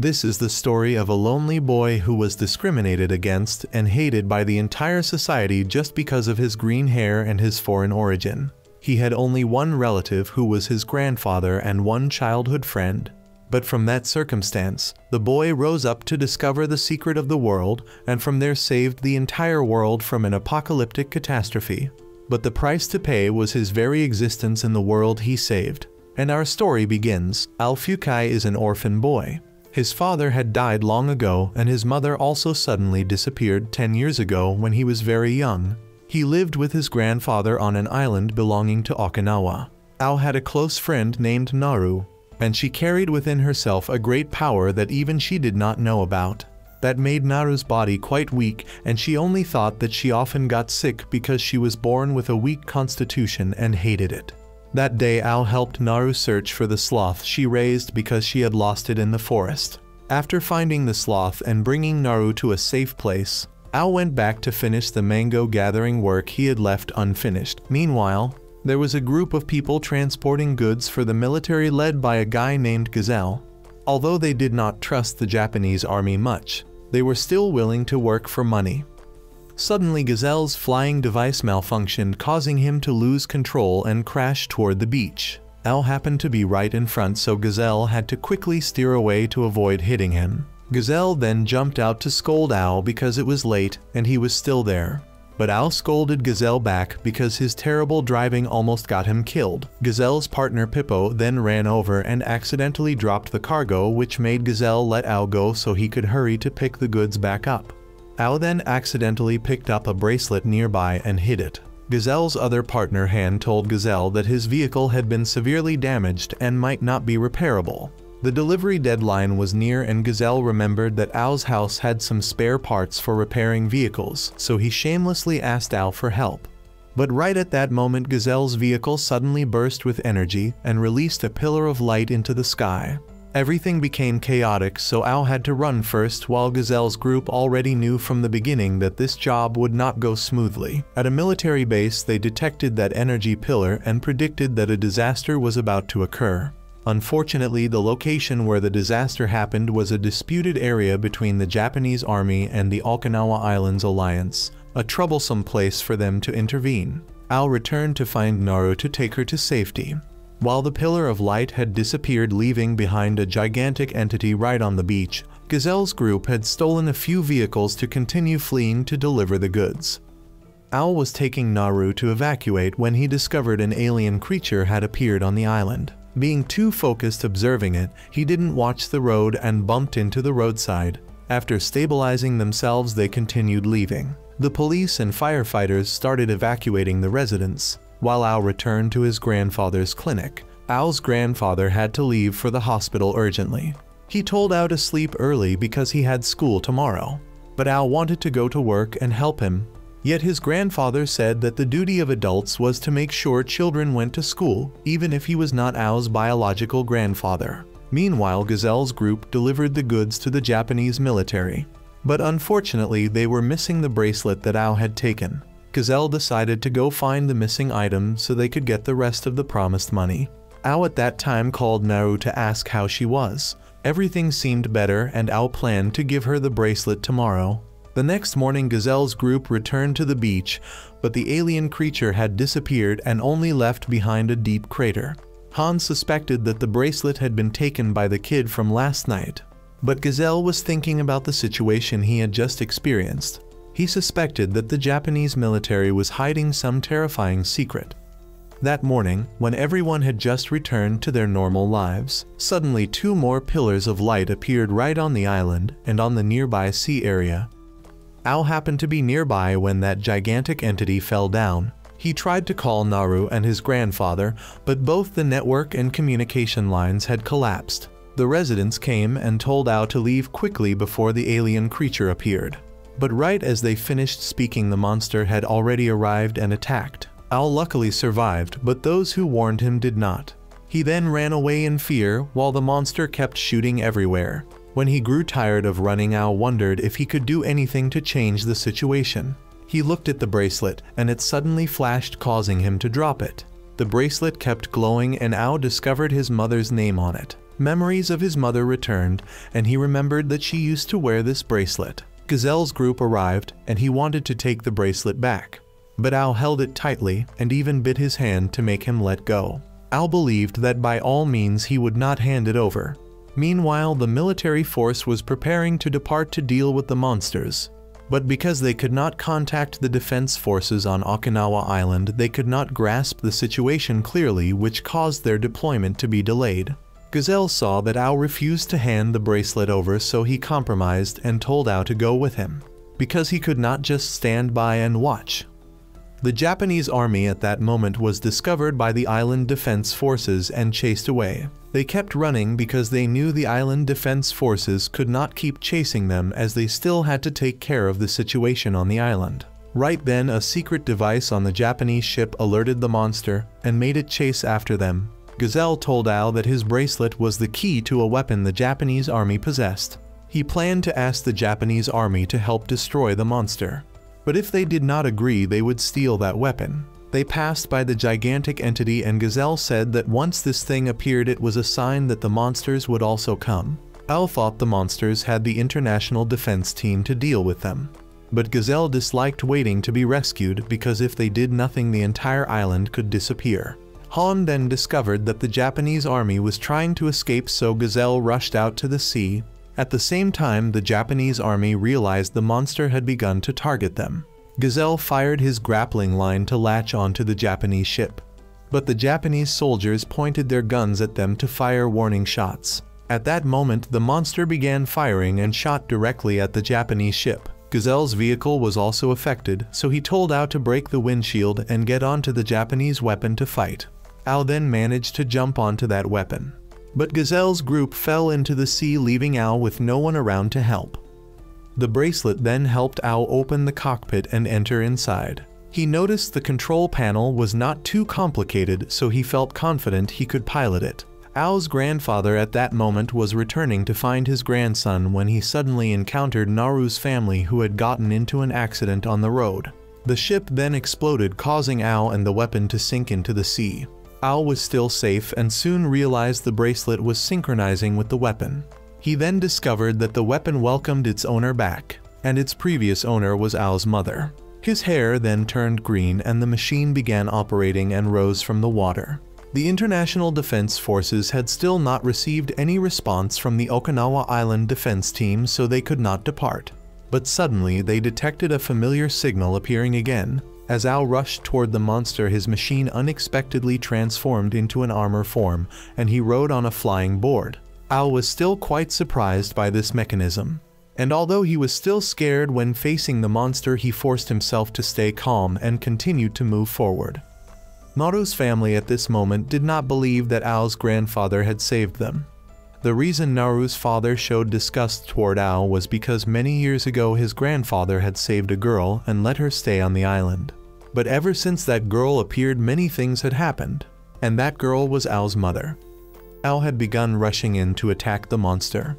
This is the story of a lonely boy who was discriminated against and hated by the entire society just because of his green hair and his foreign origin. He had only one relative who was his grandfather and one childhood friend. But from that circumstance, the boy rose up to discover the secret of the world, and from there saved the entire world from an apocalyptic catastrophe. But the price to pay was his very existence in the world he saved. And our story begins. Al-Fukai is an orphan boy. His father had died long ago, and his mother also suddenly disappeared 10 years ago when he was very young. He lived with his grandfather on an island belonging to Okinawa. Ao had a close friend named Naru, and she carried within herself a great power that even she did not know about. That made Naru's body quite weak, and she only thought that she often got sick because she was born with a weak constitution and hated it. That day Ao helped Naru search for the sloth she raised because she had lost it in the forest. After finding the sloth and bringing Naru to a safe place, Ao went back to finish the mango gathering work he had left unfinished. Meanwhile, there was a group of people transporting goods for the military led by a guy named Gazelle. Although they did not trust the Japanese army much, they were still willing to work for money. Suddenly Gazelle's flying device malfunctioned, causing him to lose control and crash toward the beach. Ao happened to be right in front, so Gazelle had to quickly steer away to avoid hitting him. Gazelle then jumped out to scold Ao because it was late and he was still there. But Ao scolded Gazelle back because his terrible driving almost got him killed. Gazelle's partner Pippo then ran over and accidentally dropped the cargo, which made Gazelle let Ao go so he could hurry to pick the goods back up. Ao then accidentally picked up a bracelet nearby and hid it. Gazelle's other partner Han told Gazelle that his vehicle had been severely damaged and might not be repairable. The delivery deadline was near, and Gazelle remembered that Ao's house had some spare parts for repairing vehicles, so he shamelessly asked Ao for help. But right at that moment Gazelle's vehicle suddenly burst with energy and released a pillar of light into the sky. Everything became chaotic, so Ao had to run first, while Gazelle's group already knew from the beginning that this job would not go smoothly. At a military base they detected that energy pillar and predicted that a disaster was about to occur. Unfortunately, the location where the disaster happened was a disputed area between the Japanese army and the Okinawa Islands Alliance, a troublesome place for them to intervene. Ao returned to find Naru to take her to safety. While the pillar of light had disappeared, leaving behind a gigantic entity right on the beach, Gazelle's group had stolen a few vehicles to continue fleeing to deliver the goods. Ao was taking Naru to evacuate when he discovered an alien creature had appeared on the island. Being too focused observing it, he didn't watch the road and bumped into the roadside. After stabilizing themselves, they continued leaving. The police and firefighters started evacuating the residents, while Ao returned to his grandfather's clinic. Ao's grandfather had to leave for the hospital urgently. He told Ao to sleep early because he had school tomorrow, but Ao wanted to go to work and help him. Yet his grandfather said that the duty of adults was to make sure children went to school, even if he was not Ao's biological grandfather. Meanwhile, Gazelle's group delivered the goods to the Japanese military. But unfortunately, they were missing the bracelet that Ao had taken. Gazelle decided to go find the missing item so they could get the rest of the promised money. Ao at that time called Naru to ask how she was. Everything seemed better, and Ao planned to give her the bracelet tomorrow. The next morning Gazelle's group returned to the beach, but the alien creature had disappeared and only left behind a deep crater. Han suspected that the bracelet had been taken by the kid from last night, but Gazelle was thinking about the situation he had just experienced. He suspected that the Japanese military was hiding some terrifying secret. That morning, when everyone had just returned to their normal lives, suddenly 2 more pillars of light appeared right on the island and on the nearby sea area. Ao happened to be nearby when that gigantic entity fell down. He tried to call Naru and his grandfather, but both the network and communication lines had collapsed. The residents came and told Ao to leave quickly before the alien creature appeared. But right as they finished speaking, the monster had already arrived and attacked. Ao luckily survived, but those who warned him did not. He then ran away in fear while the monster kept shooting everywhere. When he grew tired of running, Ao wondered if he could do anything to change the situation. He looked at the bracelet, and it suddenly flashed, causing him to drop it. The bracelet kept glowing, and Ao discovered his mother's name on it. Memories of his mother returned, and he remembered that she used to wear this bracelet. Gazelle's group arrived, and he wanted to take the bracelet back. But Ao held it tightly and even bit his hand to make him let go. Ao believed that by all means he would not hand it over. Meanwhile, the military force was preparing to depart to deal with the monsters. But because they could not contact the defense forces on Okinawa Island, they could not grasp the situation clearly, which caused their deployment to be delayed. Gazelle saw that Ao refused to hand the bracelet over, so he compromised and told Ao to go with him, because he could not just stand by and watch. The Japanese army at that moment was discovered by the island defense forces and chased away. They kept running because they knew the island defense forces could not keep chasing them, as they still had to take care of the situation on the island. Right then, a secret device on the Japanese ship alerted the monster and made it chase after them. Gazelle told Ao that his bracelet was the key to a weapon the Japanese army possessed. He planned to ask the Japanese army to help destroy the monster. But if they did not agree, they would steal that weapon. They passed by the gigantic entity, and Gazelle said that once this thing appeared, it was a sign that the monsters would also come. Ao thought the monsters had the international defense team to deal with them. But Gazelle disliked waiting to be rescued, because if they did nothing, the entire island could disappear. Han then discovered that the Japanese army was trying to escape, so Gazelle rushed out to the sea. At the same time, the Japanese army realized the monster had begun to target them. Gazelle fired his grappling line to latch onto the Japanese ship. But the Japanese soldiers pointed their guns at them to fire warning shots. At that moment, the monster began firing and shot directly at the Japanese ship. Gazelle's vehicle was also affected, so he told Ao to break the windshield and get onto the Japanese weapon to fight. Ao then managed to jump onto that weapon. But Gazelle's group fell into the sea, leaving Ao with no one around to help. The bracelet then helped Ao open the cockpit and enter inside. He noticed the control panel was not too complicated, so he felt confident he could pilot it. Ao's grandfather at that moment was returning to find his grandson when he suddenly encountered Naru's family, who had gotten into an accident on the road. The ship then exploded, causing Ao and the weapon to sink into the sea. Ao was still safe and soon realized the bracelet was synchronizing with the weapon. He then discovered that the weapon welcomed its owner back, and its previous owner was Ao's mother. His hair then turned green and the machine began operating and rose from the water. The International Defense Forces had still not received any response from the Okinawa Island defense team, so they could not depart. But suddenly they detected a familiar signal appearing again. As Ao rushed toward the monster, his machine unexpectedly transformed into an armor form, and he rode on a flying board. Ao was still quite surprised by this mechanism. And although he was still scared when facing the monster, he forced himself to stay calm and continued to move forward. Naru's family at this moment did not believe that Ao's grandfather had saved them. The reason Naru's father showed disgust toward Ao was because many years ago his grandfather had saved a girl and let her stay on the island. But ever since that girl appeared, many things had happened, and that girl was Ao's mother. Ao had begun rushing in to attack the monster.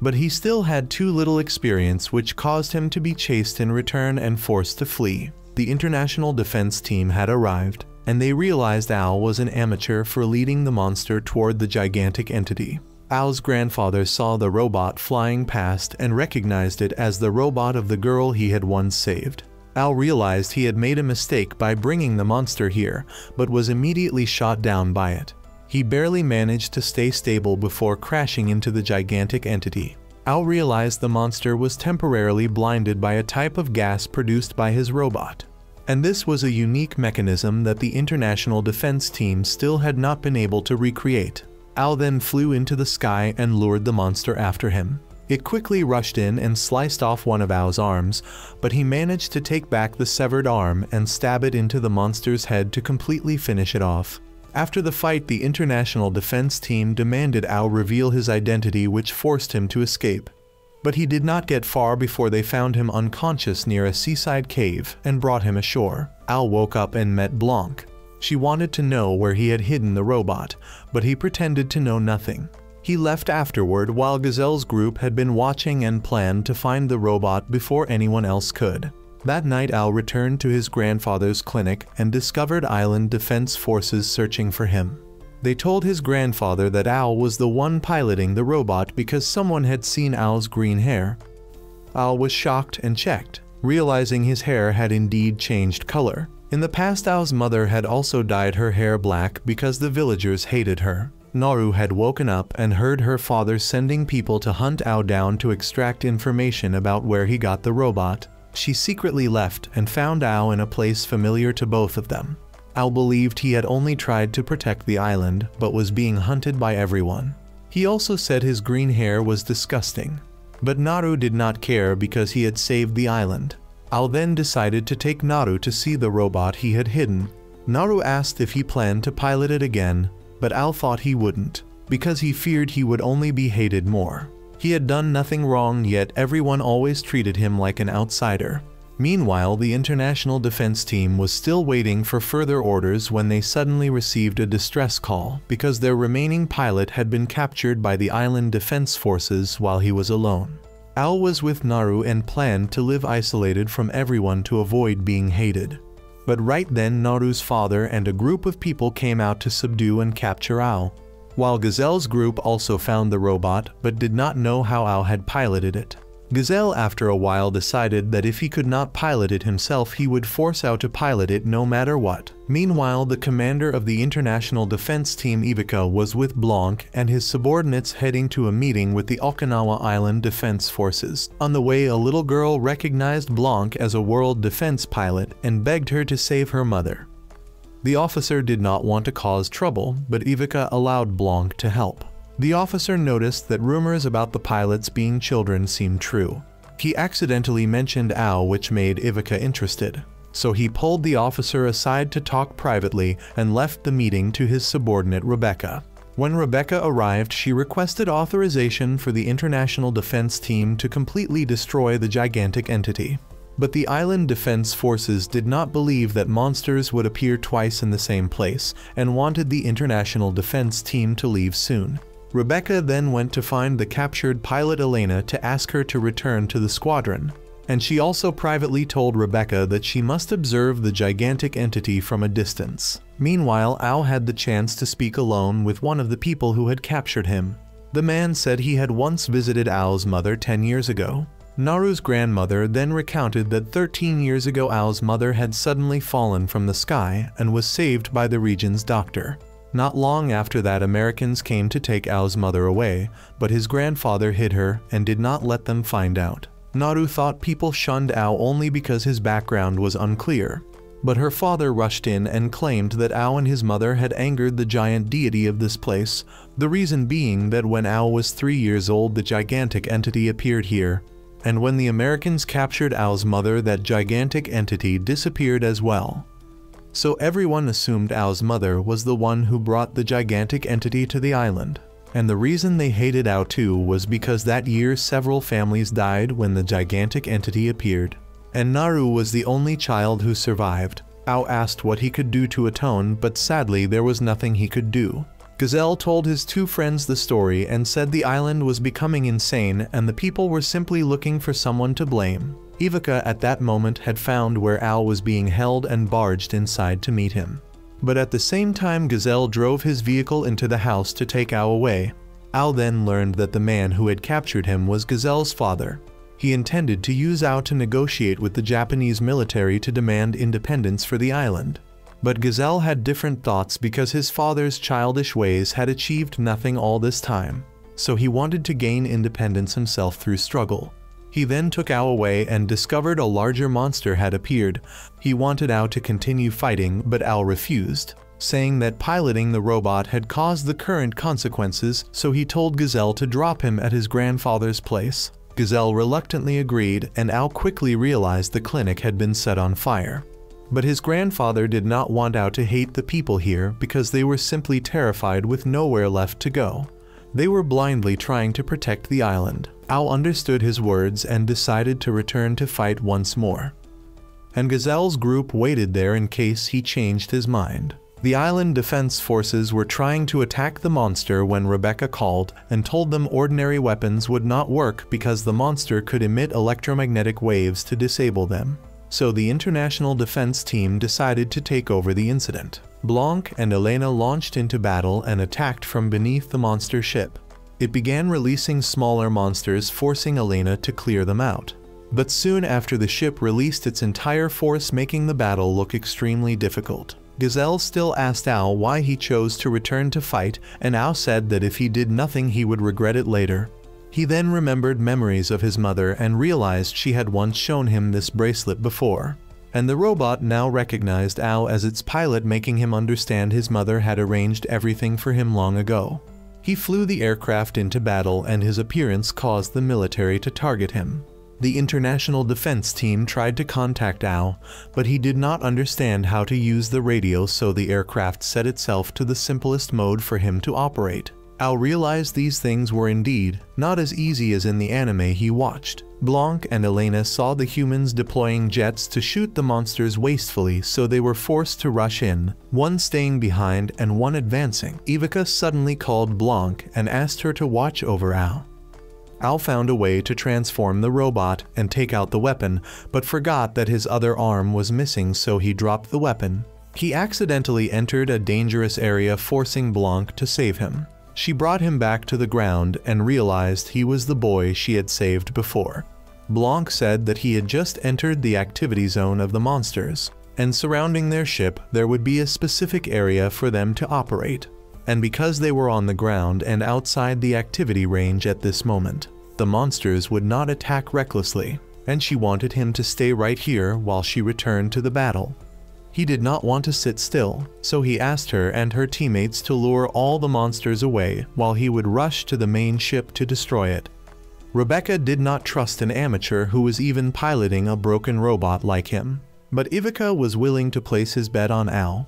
But he still had too little experience, which caused him to be chased in return and forced to flee. The international defense team had arrived, and they realized Ao was an amateur for leading the monster toward the gigantic entity. Ao's grandfather saw the robot flying past and recognized it as the robot of the girl he had once saved. Ao realized he had made a mistake by bringing the monster here, but was immediately shot down by it. He barely managed to stay stable before crashing into the gigantic entity. Ao realized the monster was temporarily blinded by a type of gas produced by his robot. And this was a unique mechanism that the International Defense Team still had not been able to recreate. Ao then flew into the sky and lured the monster after him. It quickly rushed in and sliced off one of Ao's arms, but he managed to take back the severed arm and stab it into the monster's head to completely finish it off. After the fight, the International Defense Team demanded Ao reveal his identity, which forced him to escape. But he did not get far before they found him unconscious near a seaside cave and brought him ashore. Ao woke up and met Blanc. She wanted to know where he had hidden the robot, but he pretended to know nothing. He left afterward while Gazelle's group had been watching and planned to find the robot before anyone else could. That night, Ao returned to his grandfather's clinic and discovered island defense forces searching for him. They told his grandfather that Al was the one piloting the robot because someone had seen Al's green hair. Al was shocked and checked, realizing his hair had indeed changed color. In the past, Al's mother had also dyed her hair black because the villagers hated her. Naru had woken up and heard her father sending people to hunt Al down to extract information about where he got the robot. She secretly left and found Al in a place familiar to both of them. Al believed he had only tried to protect the island, but was being hunted by everyone. He also said his green hair was disgusting. But Naru did not care because he had saved the island. Al then decided to take Naru to see the robot he had hidden. Naru asked if he planned to pilot it again, but Al thought he wouldn't, because he feared he would only be hated more. He had done nothing wrong, yet everyone always treated him like an outsider. Meanwhile, the International Defense Team was still waiting for further orders when they suddenly received a distress call because their remaining pilot had been captured by the island defense forces while he was alone. Al was with Naru and planned to live isolated from everyone to avoid being hated. But right then, Naru's father and a group of people came out to subdue and capture Al, while Gazelle's group also found the robot but did not know how Al had piloted it. Gazelle after a while decided that if he could not pilot it himself, he would force Al to pilot it no matter what. Meanwhile, the commander of the International Defense Team Ivica was with Blanc and his subordinates heading to a meeting with the Okinawa Island Defense Forces. On the way, a little girl recognized Blanc as a world defense pilot and begged her to save her mother. The officer did not want to cause trouble, but Ivica allowed Blanc to help. The officer noticed that rumors about the pilots being children seemed true. He accidentally mentioned Al, which made Ivica interested. So he pulled the officer aside to talk privately and left the meeting to his subordinate Rebecca. When Rebecca arrived, she requested authorization for the International Defense Team to completely destroy the gigantic entity. But the island defense forces did not believe that monsters would appear twice in the same place and wanted the International Defense Team to leave soon. Rebecca then went to find the captured pilot Elena to ask her to return to the squadron, and she also privately told Rebecca that she must observe the gigantic entity from a distance. Meanwhile, Al had the chance to speak alone with one of the people who had captured him. The man said he had once visited Al's mother 10 years ago. Naru's grandmother then recounted that 13 years ago Al's mother had suddenly fallen from the sky and was saved by the region's doctor. Not long after that, Americans came to take Al's mother away, but his grandfather hid her and did not let them find out. Naru thought people shunned Al only because his background was unclear, but her father rushed in and claimed that Al and his mother had angered the giant deity of this place, the reason being that when Al was 3 years old the gigantic entity appeared here, and when the Americans captured Al's mother that gigantic entity disappeared as well. So everyone assumed Al's mother was the one who brought the gigantic entity to the island. And the reason they hated Al too was because that year several families died when the gigantic entity appeared. And Naru was the only child who survived. Al asked what he could do to atone, but sadly there was nothing he could do. Gazelle told his two friends the story and said the island was becoming insane and the people were simply looking for someone to blame. Ivica at that moment had found where Al was being held and barged inside to meet him. But at the same time Gazelle drove his vehicle into the house to take Al away. Al then learned that the man who had captured him was Gazelle's father. He intended to use Al to negotiate with the Japanese military to demand independence for the island. But Gazelle had different thoughts because his father's childish ways had achieved nothing all this time, so he wanted to gain independence himself through struggle. He then took Al away and discovered a larger monster had appeared. He wanted Al to continue fighting, but Al refused, saying that piloting the robot had caused the current consequences, so he told Gazelle to drop him at his grandfather's place. Gazelle reluctantly agreed, and Al quickly realized the clinic had been set on fire. But his grandfather did not want Al to hate the people here because they were simply terrified with nowhere left to go. They were blindly trying to protect the island. Al understood his words and decided to return to fight once more. And Gazelle's group waited there in case he changed his mind. The island defense forces were trying to attack the monster when Rebecca called and told them ordinary weapons would not work because the monster could emit electromagnetic waves to disable them. So the International Defense Team decided to take over the incident. Blanc and Elena launched into battle and attacked from beneath the monster ship. It began releasing smaller monsters, forcing Elena to clear them out. But soon after, the ship released its entire force, making the battle look extremely difficult. Gazelle still asked Ao why he chose to return to fight, and Ao said that if he did nothing he would regret it later. He then remembered memories of his mother and realized she had once shown him this bracelet before. And the robot now recognized Ao as its pilot, making him understand his mother had arranged everything for him long ago. He flew the aircraft into battle, and his appearance caused the military to target him. The international defense team tried to contact Ao, but he did not understand how to use the radio, so the aircraft set itself to the simplest mode for him to operate. Ao realized these things were indeed not as easy as in the anime he watched. Blanc and Elena saw the humans deploying jets to shoot the monsters wastefully, so they were forced to rush in, one staying behind and one advancing. Ivica suddenly called Blanc and asked her to watch over Ao. Ao found a way to transform the robot and take out the weapon, but forgot that his other arm was missing, so he dropped the weapon. He accidentally entered a dangerous area, forcing Blanc to save him. She brought him back to the ground and realized he was the boy she had saved before. Blanc said that he had just entered the activity zone of the monsters, and surrounding their ship there would be a specific area for them to operate. And because they were on the ground and outside the activity range at this moment, the monsters would not attack recklessly, and she wanted him to stay right here while she returned to the battle. He did not want to sit still, so he asked her and her teammates to lure all the monsters away while he would rush to the main ship to destroy it. Rebecca did not trust an amateur who was even piloting a broken robot like him, but Ivica was willing to place his bet on Ao.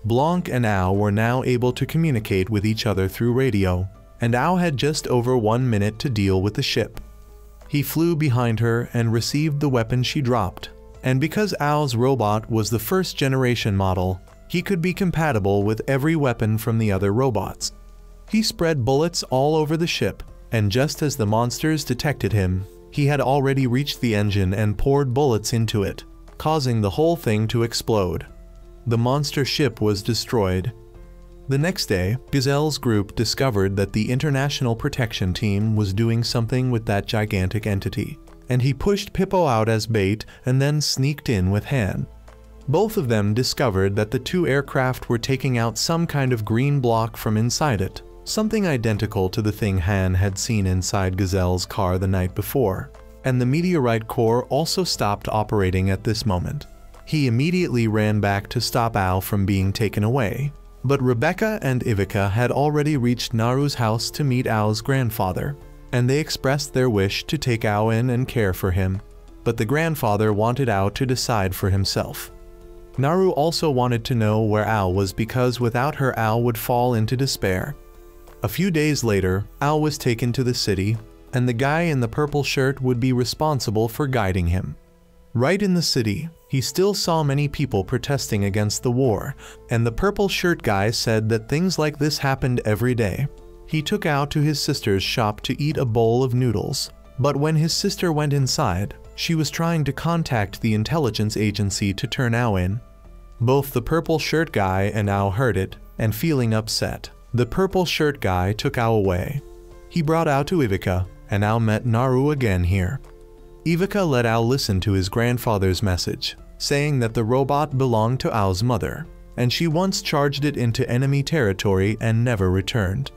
Blanc and Ao were now able to communicate with each other through radio, and Ao had just over 1 minute to deal with the ship. He flew behind her and received the weapon she dropped, and because Ao's robot was the first generation model, he could be compatible with every weapon from the other robots. He spread bullets all over the ship, and just as the monsters detected him, he had already reached the engine and poured bullets into it, causing the whole thing to explode. The monster ship was destroyed. The next day, Gazelle's group discovered that the International Protection Team was doing something with that gigantic entity, and he pushed Pippo out as bait and then sneaked in with Han. Both of them discovered that the two aircraft were taking out some kind of green block from inside it, something identical to the thing Han had seen inside Gazelle's car the night before, and the meteorite core also stopped operating at this moment. He immediately ran back to stop Ao from being taken away, but Rebecca and Ivica had already reached Naru's house to meet Ao's grandfather, and they expressed their wish to take Ao in and care for him, but the grandfather wanted Ao to decide for himself. Naru also wanted to know where Ao was, because without her Ao would fall into despair. A few days later, Ao was taken to the city, and the guy in the purple shirt would be responsible for guiding him. Right in the city, he still saw many people protesting against the war, and the purple shirt guy said that things like this happened every day. He took Ao to his sister's shop to eat a bowl of noodles, but when his sister went inside, she was trying to contact the intelligence agency to turn Ao in. Both the purple shirt guy and Ao heard it, and feeling upset, the purple shirt guy took Ao away. He brought Ao to Ivica, and Ao met Naru again here. Ivica let Ao listen to his grandfather's message, saying that the robot belonged to Ao's mother, and she once charged it into enemy territory and never returned.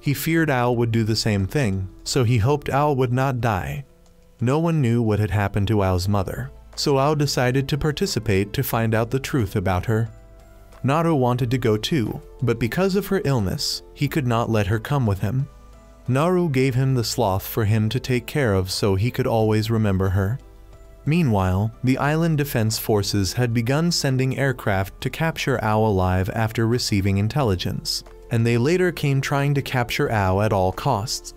He feared Ao would do the same thing, so he hoped Ao would not die. No one knew what had happened to Ao's mother, so Ao decided to participate to find out the truth about her. Naru wanted to go too, but because of her illness, he could not let her come with him. Naru gave him the sloth for him to take care of so he could always remember her. Meanwhile, the island defense forces had begun sending aircraft to capture Ao alive after receiving intelligence, and they later came trying to capture Ao at all costs.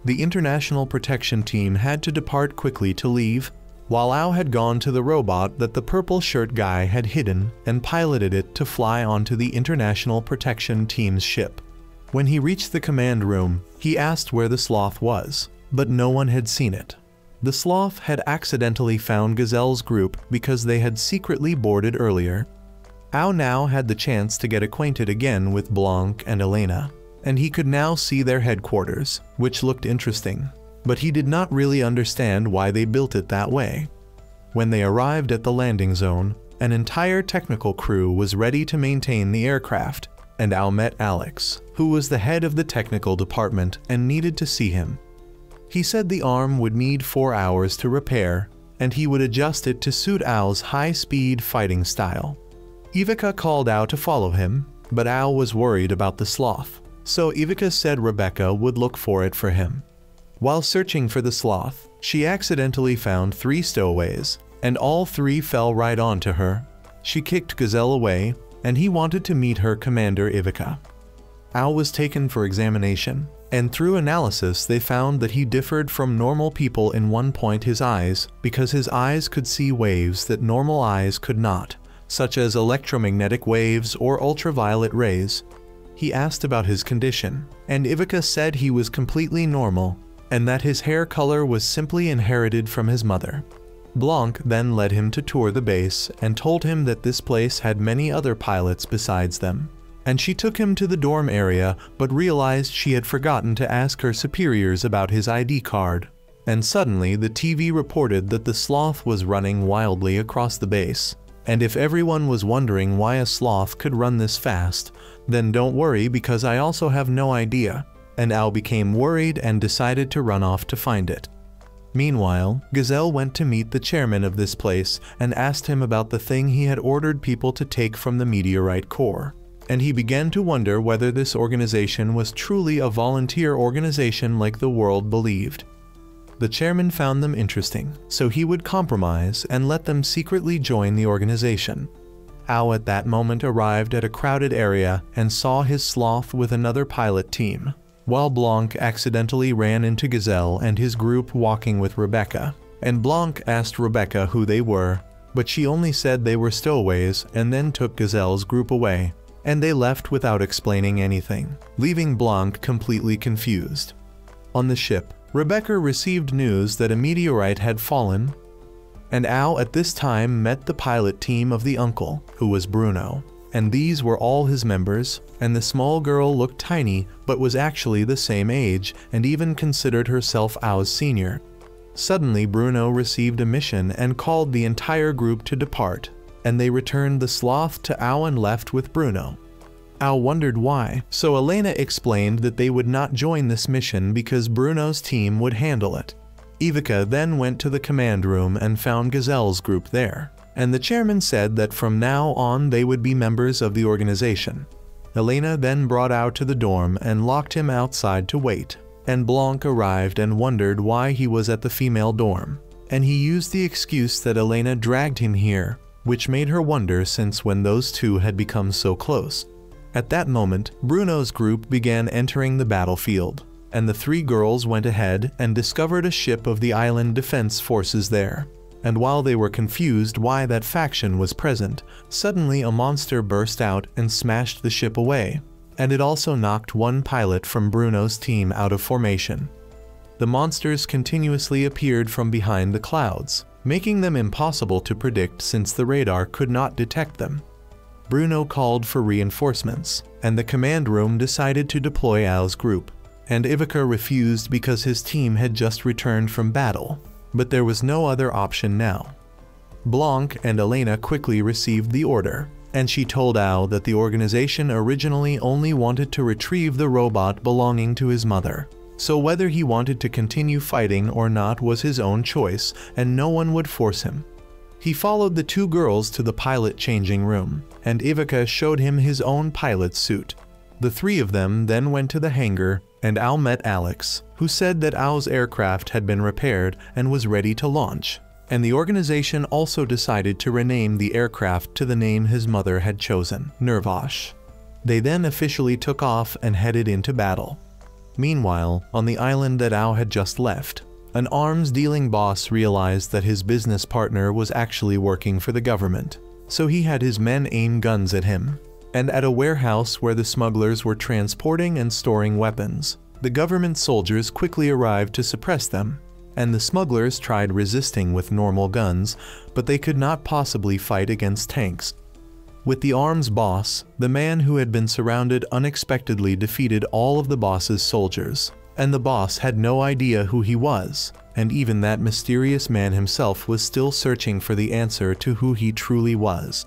The International Protection Team had to depart quickly to leave, while Ao had gone to the robot that the purple shirt guy had hidden and piloted it to fly onto the International Protection Team's ship. When he reached the command room, he asked where the sloth was, but no one had seen it. The sloth had accidentally found Gazelle's group because they had secretly boarded earlier. Ao now had the chance to get acquainted again with Blanc and Elena, and he could now see their headquarters, which looked interesting, but he did not really understand why they built it that way. When they arrived at the landing zone, an entire technical crew was ready to maintain the aircraft, and Ao met Alex, who was the head of the technical department and needed to see him. He said the arm would need 4 hours to repair, and he would adjust it to suit Ao's high-speed fighting style. Ivica called Ao to follow him, but Ao was worried about the sloth, so Ivica said Rebecca would look for it for him. While searching for the sloth, she accidentally found 3 stowaways, and all 3 fell right onto her. She kicked Gazelle away, and he wanted to meet her commander Ivica. Ao was taken for examination, and through analysis they found that he differed from normal people in one point: his eyes, because his eyes could see waves that normal eyes could not, such as electromagnetic waves or ultraviolet rays. He asked about his condition, and Ivica said he was completely normal, and that his hair color was simply inherited from his mother. Blanc then led him to tour the base and told him that this place had many other pilots besides them. And she took him to the dorm area, but realized she had forgotten to ask her superiors about his ID card. And suddenly the TV reported that the sloth was running wildly across the base. And if everyone was wondering why a sloth could run this fast, then don't worry, because I also have no idea. And Ao became worried and decided to run off to find it. Meanwhile, Gazelle went to meet the chairman of this place and asked him about the thing he had ordered people to take from the meteorite core. And he began to wonder whether this organization was truly a volunteer organization like the world believed. The chairman found them interesting, so he would compromise and let them secretly join the organization. Ao at that moment arrived at a crowded area and saw his sloth with another pilot team, while Blanc accidentally ran into Gazelle and his group walking with Rebecca, and Blanc asked Rebecca who they were, but she only said they were stowaways and then took Gazelle's group away, and they left without explaining anything, leaving Blanc completely confused. On the ship, Rebecca received news that a meteorite had fallen, and Ao at this time met the pilot team of the uncle, who was Bruno. And these were all his members, and the small girl looked tiny but was actually the same age and even considered herself Ao's senior. Suddenly Bruno received a mission and called the entire group to depart, and they returned the sloth to Ao and left with Bruno. Ao wondered why, so Elena explained that they would not join this mission because Bruno's team would handle it. Ivica then went to the command room and found Gazelle's group there, and the chairman said that from now on they would be members of the organization. Elena then brought Ao to the dorm and locked him outside to wait, and Blanc arrived and wondered why he was at the female dorm, and he used the excuse that Elena dragged him here, which made her wonder since when those two had become so close. At that moment, Bruno's group began entering the battlefield, and the 3 girls went ahead and discovered a ship of the island defense forces there. And while they were confused why that faction was present, suddenly a monster burst out and smashed the ship away, and it also knocked 1 pilot from Bruno's team out of formation. The monsters continuously appeared from behind the clouds, making them impossible to predict since the radar could not detect them. Bruno called for reinforcements, and the command room decided to deploy Ao's group, and Ivica refused because his team had just returned from battle, but there was no other option now. Blanc and Elena quickly received the order, and she told Ao that the organization originally only wanted to retrieve the robot belonging to his mother, so whether he wanted to continue fighting or not was his own choice, and no one would force him. He followed the 2 girls to the pilot changing room, and Ivica showed him his own pilot suit. The 3 of them then went to the hangar, and Ao met Alex, who said that Ao's aircraft had been repaired and was ready to launch, and the organization also decided to rename the aircraft to the name his mother had chosen, Nervosh. They then officially took off and headed into battle. Meanwhile, on the island that Ao had just left, an arms-dealing boss realized that his business partner was actually working for the government, so he had his men aim guns at him. And at a warehouse where the smugglers were transporting and storing weapons, the government soldiers quickly arrived to suppress them, and the smugglers tried resisting with normal guns, but they could not possibly fight against tanks. With the arm's boss, the man who had been surrounded unexpectedly defeated all of the boss's soldiers, and the boss had no idea who he was, and even that mysterious man himself was still searching for the answer to who he truly was.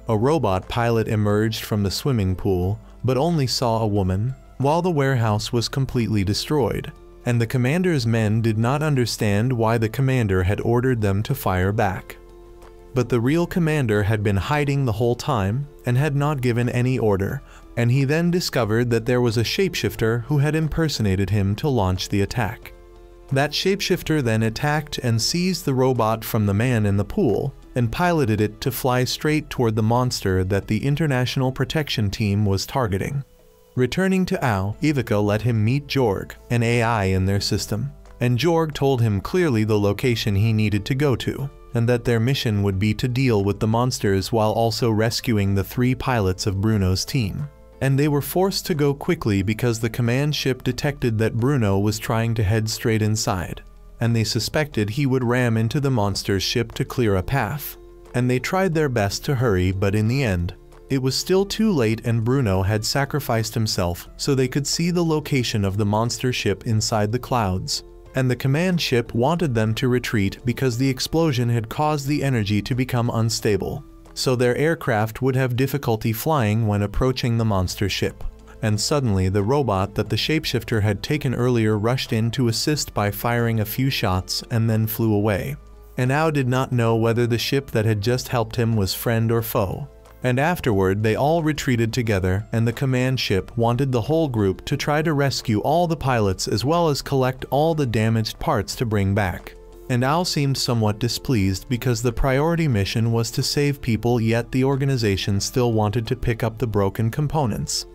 A robot pilot emerged from the swimming pool, but only saw a woman, while the warehouse was completely destroyed, and the commander's men did not understand why the commander had ordered them to fire back. But the real commander had been hiding the whole time and had not given any order, and he then discovered that there was a shapeshifter who had impersonated him to launch the attack. That shapeshifter then attacked and seized the robot from the man in the pool and piloted it to fly straight toward the monster that the International Protection Team was targeting. Returning to Ao, Ivica let him meet Jorg, an AI in their system, and Jorg told him clearly the location he needed to go to, and that their mission would be to deal with the monsters while also rescuing the 3 pilots of Bruno's team. And they were forced to go quickly because the command ship detected that Bruno was trying to head straight inside, and they suspected he would ram into the monster's ship to clear a path. And they tried their best to hurry, but in the end, it was still too late and Bruno had sacrificed himself so they could see the location of the monster ship inside the clouds. And the command ship wanted them to retreat because the explosion had caused the energy to become unstable, so their aircraft would have difficulty flying when approaching the monster ship. And suddenly the robot that the shapeshifter had taken earlier rushed in to assist by firing a few shots and then flew away. And Ao did not know whether the ship that had just helped him was friend or foe. And afterward they all retreated together, and the command ship wanted the whole group to try to rescue all the pilots as well as collect all the damaged parts to bring back. And Ao seemed somewhat displeased because the priority mission was to save people, yet the organization still wanted to pick up the broken components.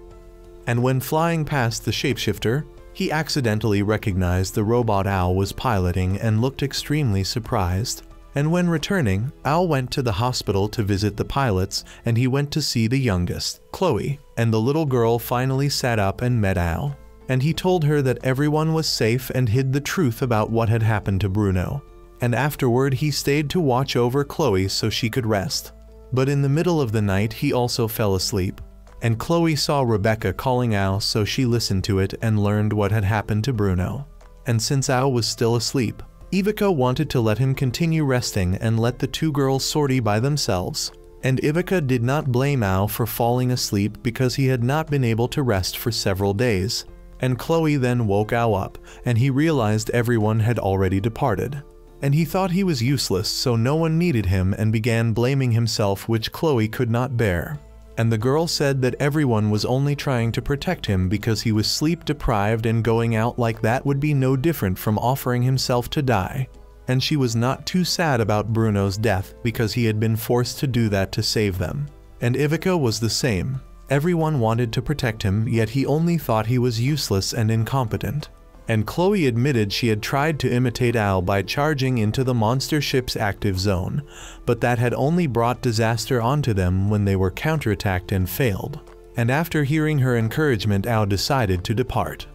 And when flying past the shapeshifter, he accidentally recognized the robot Ao was piloting and looked extremely surprised. And when returning, Ao went to the hospital to visit the pilots, and he went to see the youngest, Chloe, and the little girl finally sat up and met Ao. And he told her that everyone was safe and hid the truth about what had happened to Bruno. And afterward he stayed to watch over Chloe so she could rest. But in the middle of the night he also fell asleep. And Chloe saw Rebecca calling Ao, so she listened to it and learned what had happened to Bruno. And since Ao was still asleep, Ivica wanted to let him continue resting and let the 2 girls sortie by themselves. And Ivica did not blame Ao for falling asleep because he had not been able to rest for several days. And Chloe then woke Ao up, and he realized everyone had already departed. And he thought he was useless, so no one needed him, and began blaming himself, which Chloe could not bear. And the girl said that everyone was only trying to protect him because he was sleep deprived, and going out like that would be no different from offering himself to die. And she was not too sad about Bruno's death because he had been forced to do that to save them. And Ivica was the same. Everyone wanted to protect him, yet he only thought he was useless and incompetent. And Chloe admitted she had tried to imitate Ao by charging into the monster ship's active zone, but that had only brought disaster onto them when they were counterattacked and failed. And after hearing her encouragement, Ao decided to depart.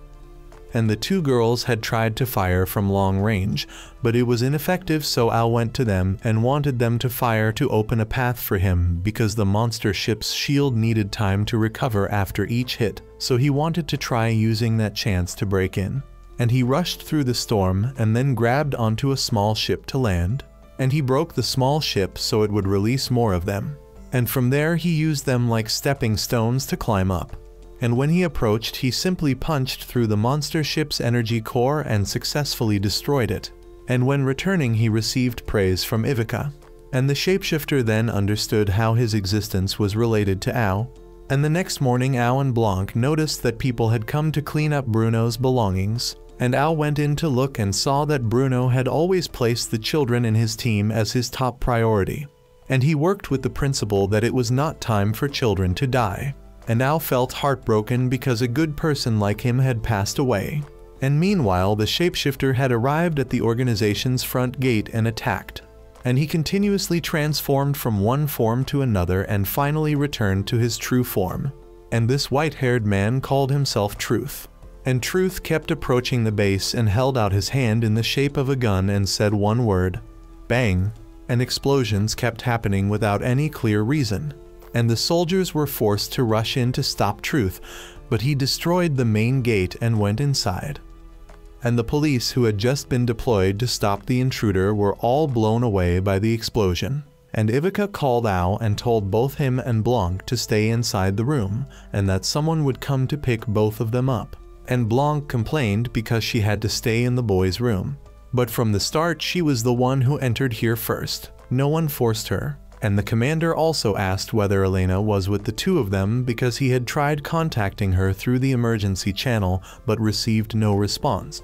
And the 2 girls had tried to fire from long range, but it was ineffective, so Ao went to them and wanted them to fire to open a path for him because the monster ship's shield needed time to recover after each hit, so he wanted to try using that chance to break in. And he rushed through the storm and then grabbed onto a small ship to land, and he broke the small ship so it would release more of them. And from there he used them like stepping stones to climb up. And when he approached, he simply punched through the monster ship's energy core and successfully destroyed it. And when returning he received praise from Ivica. And the shapeshifter then understood how his existence was related to Ao. And the next morning Ao and Blanc noticed that people had come to clean up Bruno's belongings. And Ao went in to look and saw that Bruno had always placed the children in his team as his top priority. And he worked with the principle that it was not time for children to die. And Ao felt heartbroken because a good person like him had passed away. And meanwhile the shapeshifter had arrived at the organization's front gate and attacked. And he continuously transformed from one form to another and finally returned to his true form. And this white-haired man called himself Truth. And Truth kept approaching the base and held out his hand in the shape of a gun and said one word, "Bang," and explosions kept happening without any clear reason. and the soldiers were forced to rush in to stop Truth, but he destroyed the main gate and went inside. And the police who had just been deployed to stop the intruder were all blown away by the explosion. And Ivica called Ao and told both him and Blanc to stay inside the room, and that someone would come to pick both of them up. And Blanc complained because she had to stay in the boys' room. But from the start she was the one who entered here first. No one forced her. And the commander also asked whether Elena was with the two of them because he had tried contacting her through the emergency channel but received no response.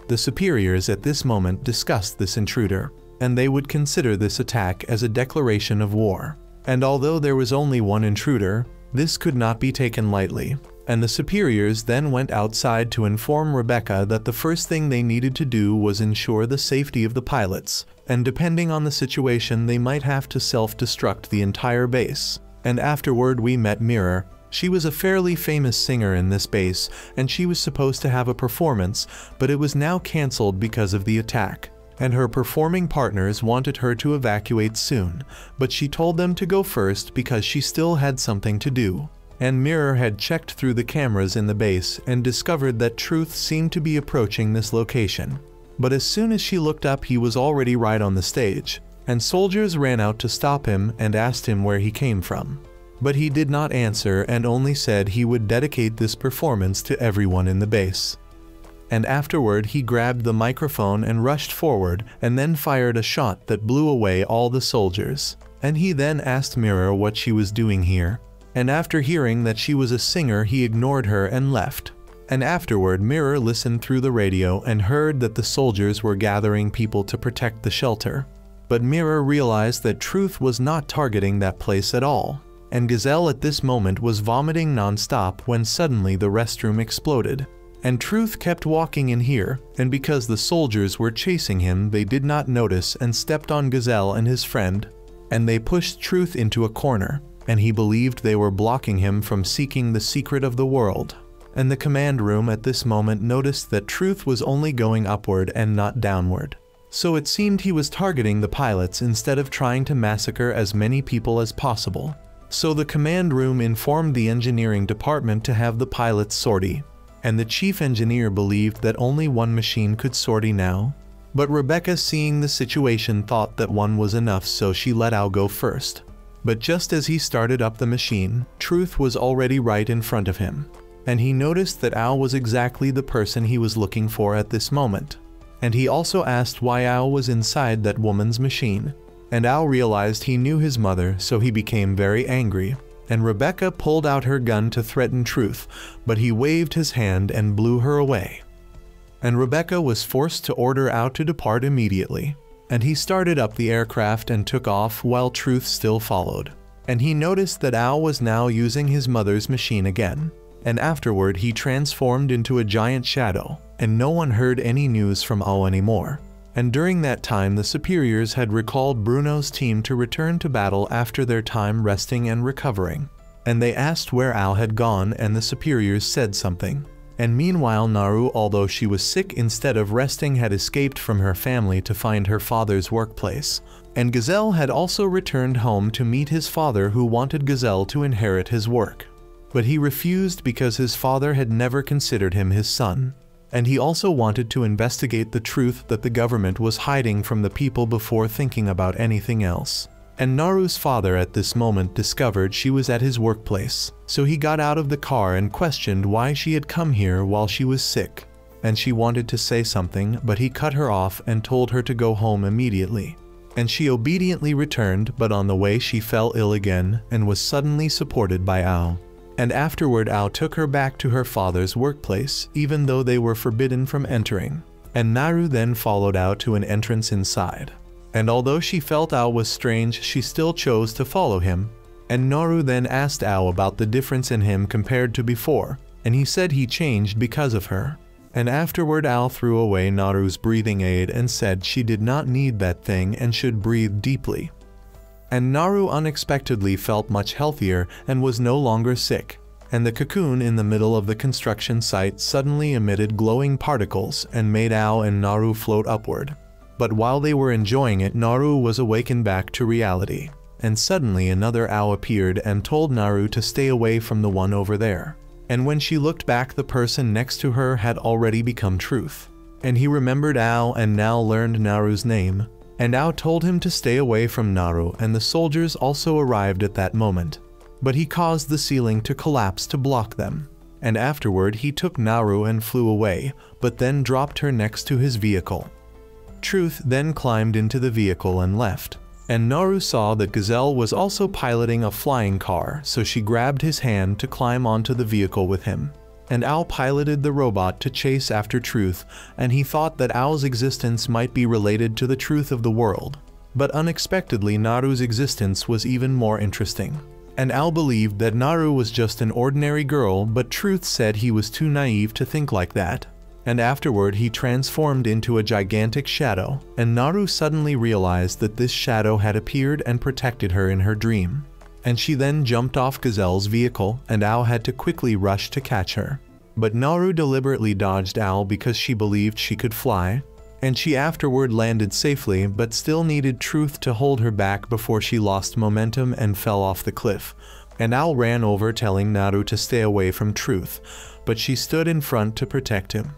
The superiors at this moment discussed this intruder, and they would consider this attack as a declaration of war. And although there was only one intruder, this could not be taken lightly. And the superiors then went outside to inform Rebecca that the first thing they needed to do was ensure the safety of the pilots, and depending on the situation they might have to self-destruct the entire base. And afterward we met Mirror. She was a fairly famous singer in this base, and she was supposed to have a performance, but it was now cancelled because of the attack. And her performing partners wanted her to evacuate soon, but she told them to go first because she still had something to do. And Mirror had checked through the cameras in the base and discovered that Truth seemed to be approaching this location. But as soon as she looked up, he was already right on the stage, and soldiers ran out to stop him and asked him where he came from. But he did not answer and only said he would dedicate this performance to everyone in the base. And afterward he grabbed the microphone and rushed forward and then fired a shot that blew away all the soldiers. And he then asked Mirror what she was doing here. And after hearing that she was a singer, he ignored her and left. And afterward Mirror listened through the radio and heard that the soldiers were gathering people to protect the shelter. But Mirror realized that Truth was not targeting that place at all. And Gazelle at this moment was vomiting non-stop when suddenly the restroom exploded. And Truth kept walking in here, and because the soldiers were chasing him they did not notice and stepped on Gazelle and his friend. And they pushed Truth into a corner, and he believed they were blocking him from seeking the secret of the world. And the command room at this moment noticed that Truth was only going upward and not downward. So it seemed he was targeting the pilots instead of trying to massacre as many people as possible. So the command room informed the engineering department to have the pilots sortie. And the chief engineer believed that only one machine could sortie now. But Rebecca, seeing the situation, thought that one was enough, so she let Ao go first. But just as he started up the machine, Truth was already right in front of him. And he noticed that Ao was exactly the person he was looking for at this moment. And he also asked why Ao was inside that woman's machine. And Ao realized he knew his mother, so he became very angry. And Rebecca pulled out her gun to threaten Truth, but he waved his hand and blew her away. And Rebecca was forced to order Ao to depart immediately. And he started up the aircraft and took off while Truth still followed. And he noticed that Ao was now using his mother's machine again. And afterward he transformed into a giant shadow, and no one heard any news from Ao anymore. And during that time the superiors had recalled Bruno's team to return to battle after their time resting and recovering. And they asked where Ao had gone, and the superiors said something. And meanwhile Naru, although she was sick, instead of resting had escaped from her family to find her father's workplace. And Gazelle had also returned home to meet his father, who wanted Gazelle to inherit his work. But he refused because his father had never considered him his son. And he also wanted to investigate the truth that the government was hiding from the people before thinking about anything else. And Naru's father at this moment discovered she was at his workplace, so he got out of the car and questioned why she had come here while she was sick. And she wanted to say something, but he cut her off and told her to go home immediately. And she obediently returned, but on the way she fell ill again and was suddenly supported by Ao. And afterward Ao took her back to her father's workplace, even though they were forbidden from entering. And Naru then followed Ao to an entrance inside. And although she felt Ao was strange, she still chose to follow him. And Naru then asked Ao about the difference in him compared to before, and he said he changed because of her. And afterward Ao threw away Naru's breathing aid and said she did not need that thing and should breathe deeply. And Naru unexpectedly felt much healthier and was no longer sick. And the cocoon in the middle of the construction site suddenly emitted glowing particles and made Ao and Naru float upward. But while they were enjoying it, Naru was awakened back to reality. and suddenly another owl appeared and told Naru to stay away from the one over there. And when she looked back, the person next to her had already become Truth. And he remembered Ao and now learned Naru's name, and Ao told him to stay away from Naru, and the soldiers also arrived at that moment. But he caused the ceiling to collapse to block them. And afterward he took Naru and flew away, but then dropped her next to his vehicle. Truth then climbed into the vehicle and left. And Naru saw that Gazelle was also piloting a flying car, so she grabbed his hand to climb onto the vehicle with him. And Ao piloted the robot to chase after Truth, and he thought that Ao's existence might be related to the truth of the world. But unexpectedly, Naru's existence was even more interesting. And Ao believed that Naru was just an ordinary girl, but Truth said he was too naive to think like that. And afterward he transformed into a gigantic shadow, and Naru suddenly realized that this shadow had appeared and protected her in her dream. And she then jumped off Gazelle's vehicle, and Ao had to quickly rush to catch her. But Naru deliberately dodged Ao because she believed she could fly, and she afterward landed safely but still needed Truth to hold her back before she lost momentum and fell off the cliff. And Ao ran over telling Naru to stay away from Truth, but she stood in front to protect him.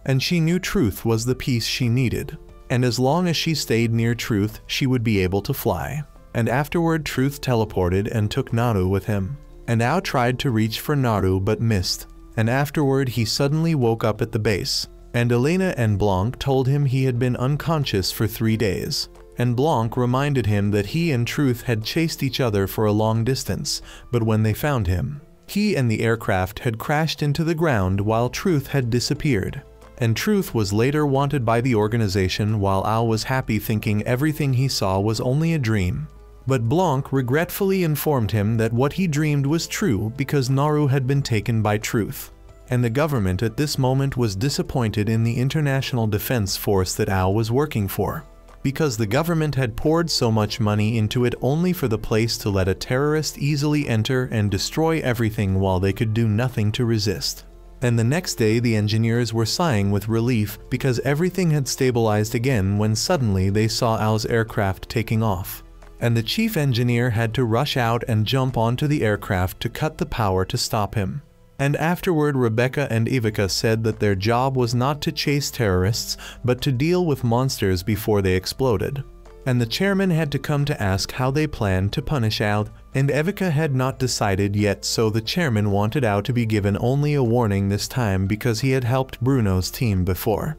And she knew Truth was the piece she needed, and as long as she stayed near Truth, she would be able to fly. And afterward Truth teleported and took Naru with him. And Ao tried to reach for Naru but missed, and afterward he suddenly woke up at the base. And Elena and Blanc told him he had been unconscious for 3 days. And Blanc reminded him that he and Truth had chased each other for a long distance, but when they found him, he and the aircraft had crashed into the ground while Truth had disappeared. And Truth was later wanted by the organization, while Ao was happy thinking everything he saw was only a dream. But Blanc regretfully informed him that what he dreamed was true because Naru had been taken by Truth. And the government at this moment was disappointed in the International Defense Force that Ao was working for, because the government had poured so much money into it only for the place to let a terrorist easily enter and destroy everything while they could do nothing to resist. And the next day the engineers were sighing with relief because everything had stabilized again when suddenly they saw Ao's aircraft taking off. And the chief engineer had to rush out and jump onto the aircraft to cut the power to stop him. And afterward Rebecca and Ivica said that their job was not to chase terrorists, but to deal with monsters before they exploded. And the chairman had to come to ask how they planned to punish Ao, and Ivica had not decided yet, so the chairman wanted Ao to be given only a warning this time because he had helped Bruno's team before.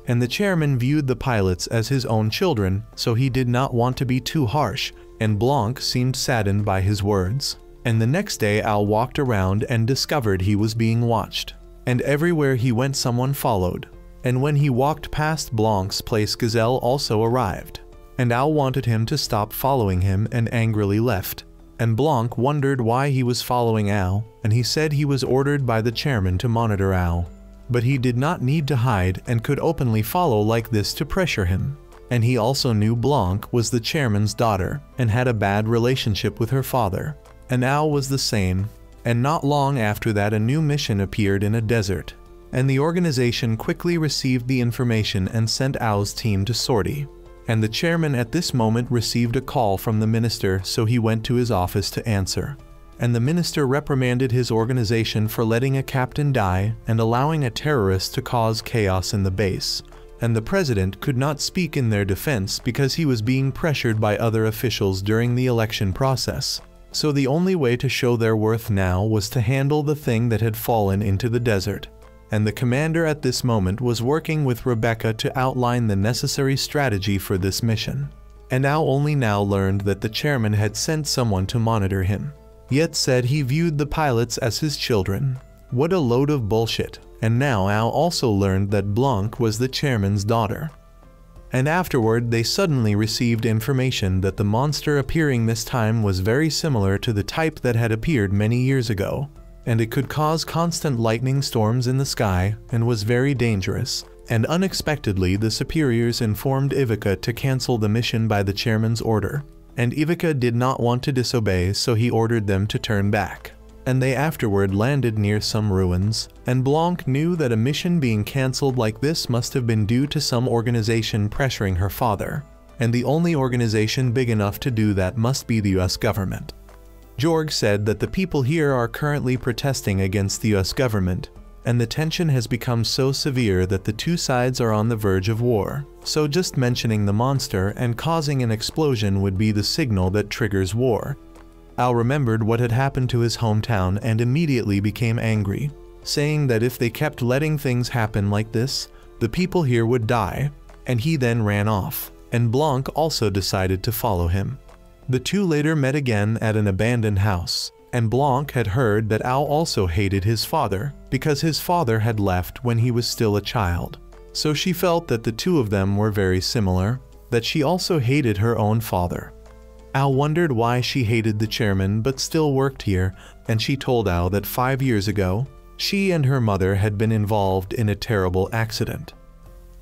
And the chairman viewed the pilots as his own children, so he did not want to be too harsh, and Blanc seemed saddened by his words. And the next day Ao walked around and discovered he was being watched. And everywhere he went someone followed. And when he walked past Blanc's place, Gazelle also arrived. And Ao wanted him to stop following him and angrily left. And Blanc wondered why he was following Ao, and he said he was ordered by the chairman to monitor Ao. But he did not need to hide and could openly follow like this to pressure him. And he also knew Blanc was the chairman's daughter and had a bad relationship with her father. And Ao was the same. And not long after that a new mission appeared in a desert. And the organization quickly received the information and sent Ao's team to sortie. And the chairman at this moment received a call from the minister, so he went to his office to answer. And the minister reprimanded his organization for letting a captain die and allowing a terrorist to cause chaos in the base. And the president could not speak in their defense because he was being pressured by other officials during the election process. So the only way to show their worth now was to handle the thing that had fallen into the desert. And the commander at this moment was working with Rebecca to outline the necessary strategy for this mission. And Ao only now learned that the chairman had sent someone to monitor him, yet said he viewed the pilots as his children. What a load of bullshit. And now Ao also learned that Blanc was the chairman's daughter. And afterward they suddenly received information that the monster appearing this time was very similar to the type that had appeared many years ago. And it could cause constant lightning storms in the sky and was very dangerous. And unexpectedly the superiors informed Ivica to cancel the mission by the chairman's order. And Ivica did not want to disobey, so he ordered them to turn back. And they afterward landed near some ruins, and Blanc knew that a mission being cancelled like this must have been due to some organization pressuring her father. and the only organization big enough to do that must be the US government. Jorg said that the people here are currently protesting against the US government, and the tension has become so severe that the two sides are on the verge of war, so just mentioning the monster and causing an explosion would be the signal that triggers war. Al remembered what had happened to his hometown and immediately became angry, saying that if they kept letting things happen like this, the people here would die, and he then ran off, and Blanc also decided to follow him. The two later met again at an abandoned house, and Blanc had heard that Al also hated his father because his father had left when he was still a child. So she felt that the two of them were very similar, that she also hated her own father. Al wondered why she hated the chairman but still worked here, and she told Al that 5 years ago, she and her mother had been involved in a terrible accident.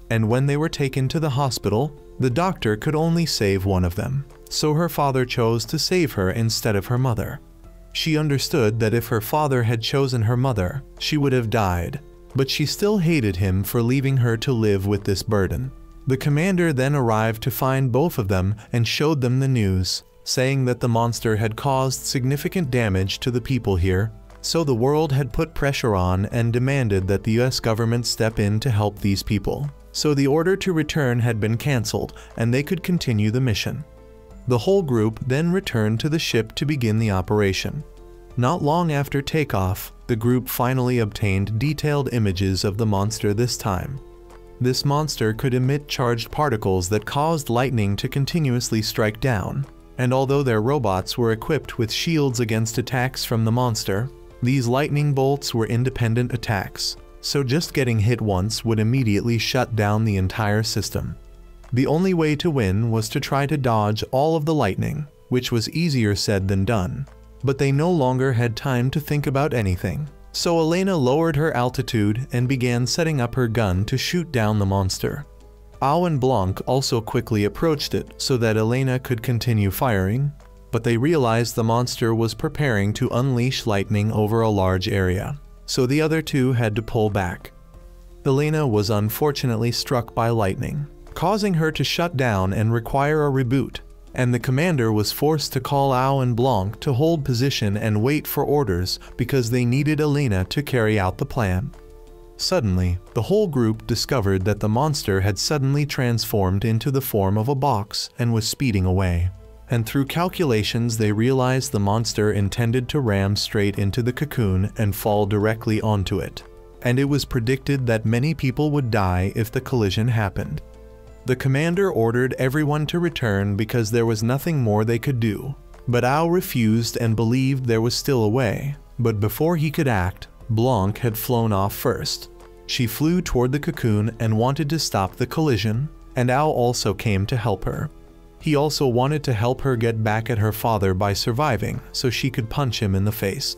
And when they were taken to the hospital, the doctor could only save one of them, so her father chose to save her instead of her mother. She understood that if her father had chosen her mother, she would have died, but she still hated him for leaving her to live with this burden. The commander then arrived to find both of them and showed them the news, saying that the monster had caused significant damage to the people here, so the world had put pressure on and demanded that the US government step in to help these people. So the order to return had been cancelled and they could continue the mission. The whole group then returned to the ship to begin the operation. Not long after takeoff, the group finally obtained detailed images of the monster this time. This monster could emit charged particles that caused lightning to continuously strike down, and although their robots were equipped with shields against attacks from the monster, these lightning bolts were independent attacks, so just getting hit once would immediately shut down the entire system. The only way to win was to try to dodge all of the lightning, which was easier said than done, but they no longer had time to think about anything. So Elena lowered her altitude and began setting up her gun to shoot down the monster. Au and Blanc also quickly approached it so that Elena could continue firing, but they realized the monster was preparing to unleash lightning over a large area, so the other two had to pull back. Elena was unfortunately struck by lightning, causing her to shut down and require a reboot, and the commander was forced to call Au and Blanc to hold position and wait for orders because they needed Elena to carry out the plan. Suddenly, the whole group discovered that the monster had suddenly transformed into the form of a box and was speeding away. And through calculations they realized the monster intended to ram straight into the cocoon and fall directly onto it. And it was predicted that many people would die if the collision happened. The commander ordered everyone to return because there was nothing more they could do. But Au refused and believed there was still a way. But before he could act, Blanc had flown off first. She flew toward the cocoon and wanted to stop the collision, and Au also came to help her. He also wanted to help her get back at her father by surviving so she could punch him in the face.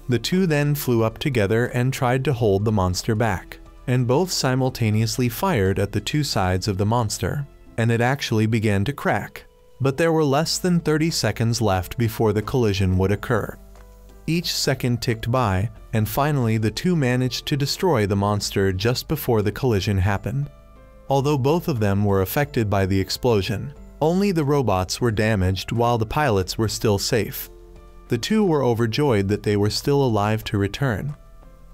The two then flew up together and tried to hold the monster back, and both simultaneously fired at the two sides of the monster, and it actually began to crack. But there were less than 30 seconds left before the collision would occur. Each second ticked by, and finally the two managed to destroy the monster just before the collision happened. Although both of them were affected by the explosion, only the robots were damaged while the pilots were still safe. The two were overjoyed that they were still alive to return.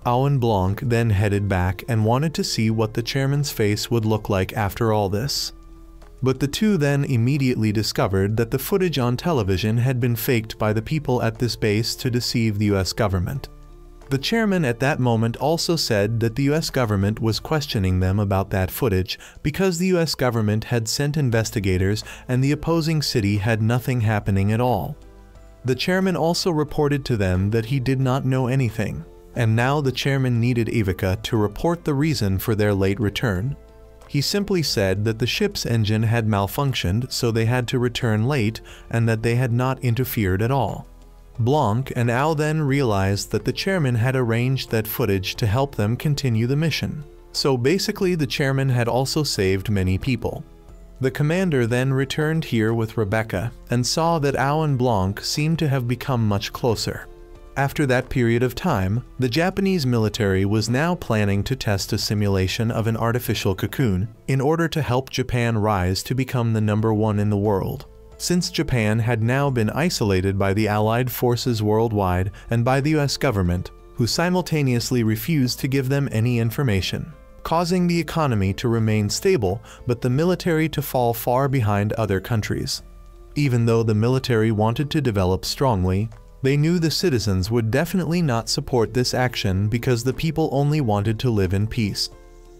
Au and Blanc then headed back and wanted to see what the chairman's face would look like after all this. But the two then immediately discovered that the footage on television had been faked by the people at this base to deceive the US government. The chairman at that moment also said that the US government was questioning them about that footage because the US government had sent investigators and the opposing city had nothing happening at all. The chairman also reported to them that he did not know anything, and now the chairman needed Ivica to report the reason for their late return. He simply said that the ship's engine had malfunctioned, so they had to return late and that they had not interfered at all. Blanc and Au then realized that the chairman had arranged that footage to help them continue the mission. So basically the chairman had also saved many people. The commander then returned here with Rebecca and saw that Au and Blanc seemed to have become much closer. After that period of time, the Japanese military was now planning to test a simulation of an artificial cocoon in order to help Japan rise to become the #1 in the world. Since Japan had now been isolated by the Allied forces worldwide and by the US government, who simultaneously refused to give them any information, causing the economy to remain stable but the military to fall far behind other countries. Even though the military wanted to develop strongly, they knew the citizens would definitely not support this action because the people only wanted to live in peace.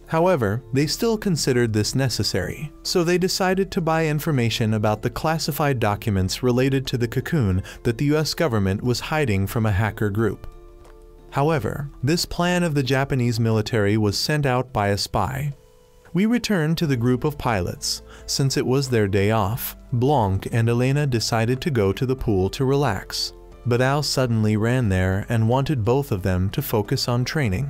However, they still considered this necessary, so they decided to buy information about the classified documents related to the cocoon that the US government was hiding from a hacker group. However, this plan of the Japanese military was sent out by a spy. We returned to the group of pilots. Since it was their day off, Blanc and Elena decided to go to the pool to relax. But Al suddenly ran there and wanted both of them to focus on training.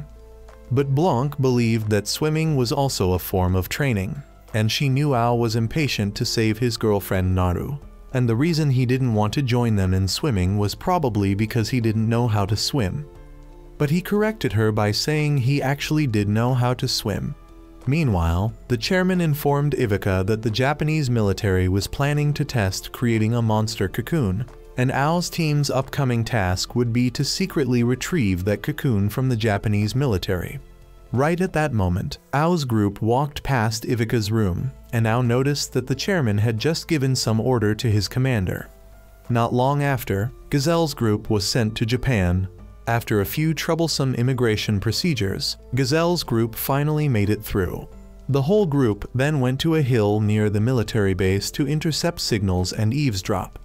But Blanc believed that swimming was also a form of training, and she knew Al was impatient to save his girlfriend Naru. And the reason he didn't want to join them in swimming was probably because he didn't know how to swim. But he corrected her by saying he actually did know how to swim. Meanwhile, the chairman informed Ivica that the Japanese military was planning to test creating a monster cocoon, and Al's team's upcoming task would be to secretly retrieve that cocoon from the Japanese military. Right at that moment, Al's group walked past Ivica's room, and Al noticed that the chairman had just given some order to his commander. Not long after, Gazelle's group was sent to Japan. After a few troublesome immigration procedures, Gazelle's group finally made it through. The whole group then went to a hill near the military base to intercept signals and eavesdrop.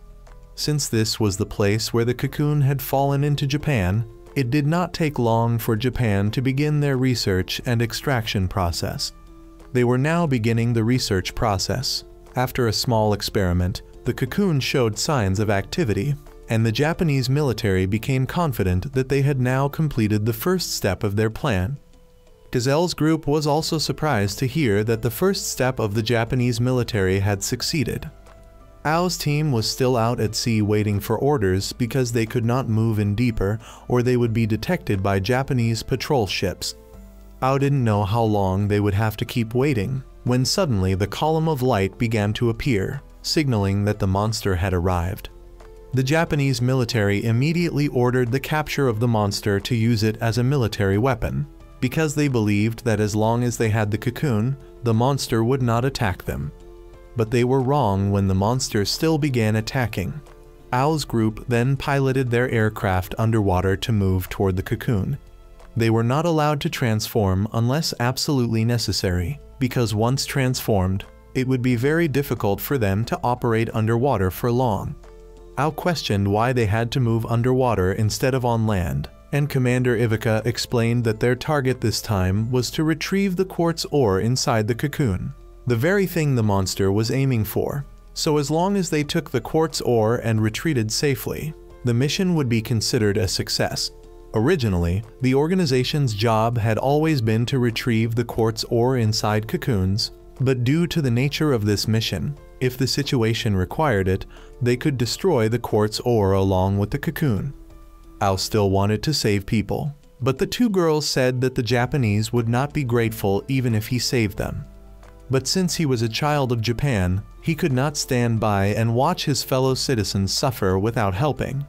Since this was the place where the cocoon had fallen into Japan, it did not take long for Japan to begin their research and extraction process. They were now beginning the research process. After a small experiment, the cocoon showed signs of activity, and the Japanese military became confident that they had now completed the first step of their plan. Gazelle's group was also surprised to hear that the first step of the Japanese military had succeeded. Al's team was still out at sea waiting for orders because they could not move in deeper or they would be detected by Japanese patrol ships. Al didn't know how long they would have to keep waiting when suddenly the column of light began to appear, signaling that the monster had arrived. The Japanese military immediately ordered the capture of the monster to use it as a military weapon, because they believed that as long as they had the cocoon, the monster would not attack them. But they were wrong when the monster still began attacking. Al's group then piloted their aircraft underwater to move toward the cocoon. They were not allowed to transform unless absolutely necessary, because once transformed, it would be very difficult for them to operate underwater for long. Al questioned why they had to move underwater instead of on land, and Commander Ivica explained that their target this time was to retrieve the quartz ore inside the cocoon, the very thing the monster was aiming for. So as long as they took the quartz ore and retreated safely, the mission would be considered a success. Originally, the organization's job had always been to retrieve the quartz ore inside cocoons, but due to the nature of this mission, if the situation required it, they could destroy the quartz ore along with the cocoon. Al still wanted to save people, but the two girls said that the Japanese would not be grateful even if he saved them. But since he was a child of Japan, he could not stand by and watch his fellow citizens suffer without helping.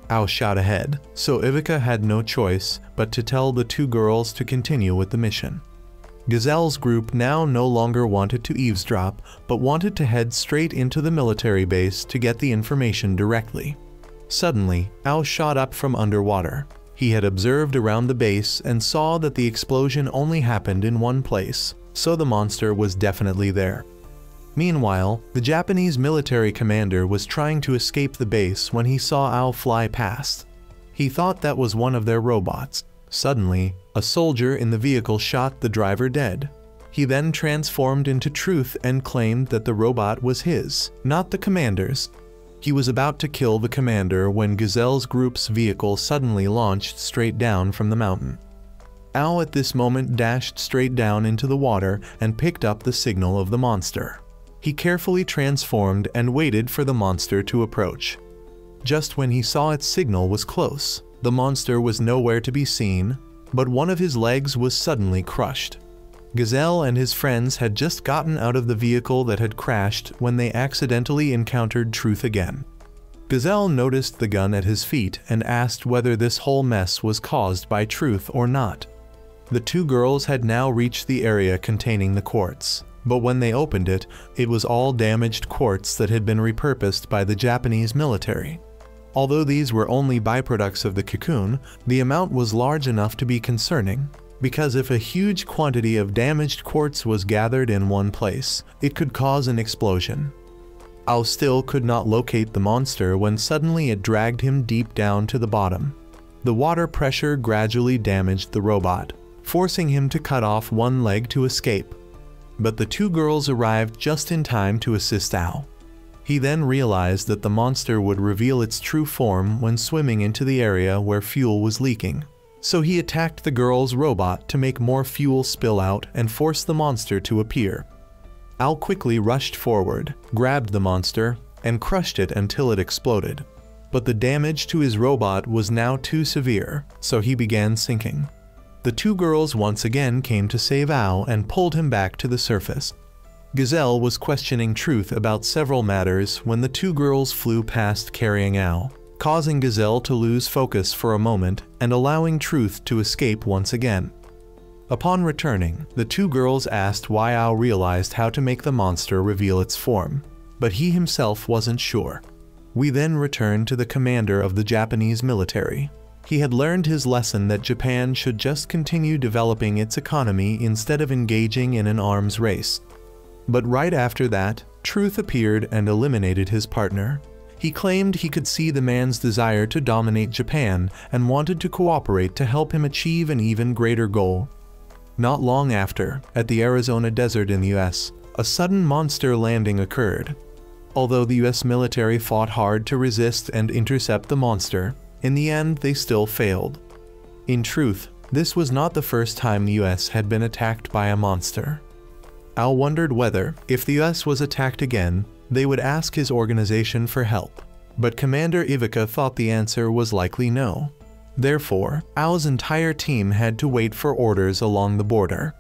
Al shot ahead, so Ivica had no choice but to tell the two girls to continue with the mission. Gazelle's group now no longer wanted to eavesdrop, but wanted to head straight into the military base to get the information directly. Suddenly, Al shot up from underwater. He had observed around the base and saw that the explosion only happened in one place, so the monster was definitely there. Meanwhile, the Japanese military commander was trying to escape the base when he saw Al fly past. He thought that was one of their robots. Suddenly, a soldier in the vehicle shot the driver dead. He then transformed into truth and claimed that the robot was his, not the commander's. He was about to kill the commander when Gazelle's group's vehicle suddenly launched straight down from the mountain. Al at this moment dashed straight down into the water and picked up the signal of the monster. He carefully transformed and waited for the monster to approach. Just when he saw its signal was close, The monster was nowhere to be seen, but one of his legs was suddenly crushed. Gazelle and his friends had just gotten out of the vehicle that had crashed when they accidentally encountered Truth again. Gazelle noticed the gun at his feet and asked whether this whole mess was caused by Truth or not. The two girls had now reached the area containing the quartz, but when they opened it, it was all damaged quartz that had been repurposed by the Japanese military. Although these were only byproducts of the cocoon, the amount was large enough to be concerning, because if a huge quantity of damaged quartz was gathered in one place, it could cause an explosion. Ao still could not locate the monster when suddenly it dragged him deep down to the bottom. The water pressure gradually damaged the robot, forcing him to cut off one leg to escape. But the two girls arrived just in time to assist Ao. He then realized that the monster would reveal its true form when swimming into the area where fuel was leaking. So he attacked the girl's robot to make more fuel spill out and force the monster to appear. Ao quickly rushed forward, grabbed the monster, and crushed it until it exploded. But the damage to his robot was now too severe, so he began sinking. The two girls once again came to save Ao and pulled him back to the surface. Gazelle was questioning Truth about several matters when the two girls flew past carrying Ao, causing Gazelle to lose focus for a moment and allowing Truth to escape once again. Upon returning, the two girls asked why Ao realized how to make the monster reveal its form, but he himself wasn't sure. We then returned to the commander of the Japanese military. He had learned his lesson that Japan should just continue developing its economy instead of engaging in an arms race. But right after that, Truth appeared and eliminated his partner. He claimed he could see the man's desire to dominate Japan and wanted to cooperate to help him achieve an even greater goal. Not long after, at the Arizona desert in the US, a sudden monster landing occurred. Although the US military fought hard to resist and intercept the monster, in the end they still failed. In truth, this was not the first time the US had been attacked by a monster. Ao wondered whether, if the US was attacked again, they would ask his organization for help. But Commander Ivica thought the answer was likely no. Therefore, Ao's entire team had to wait for orders along the border.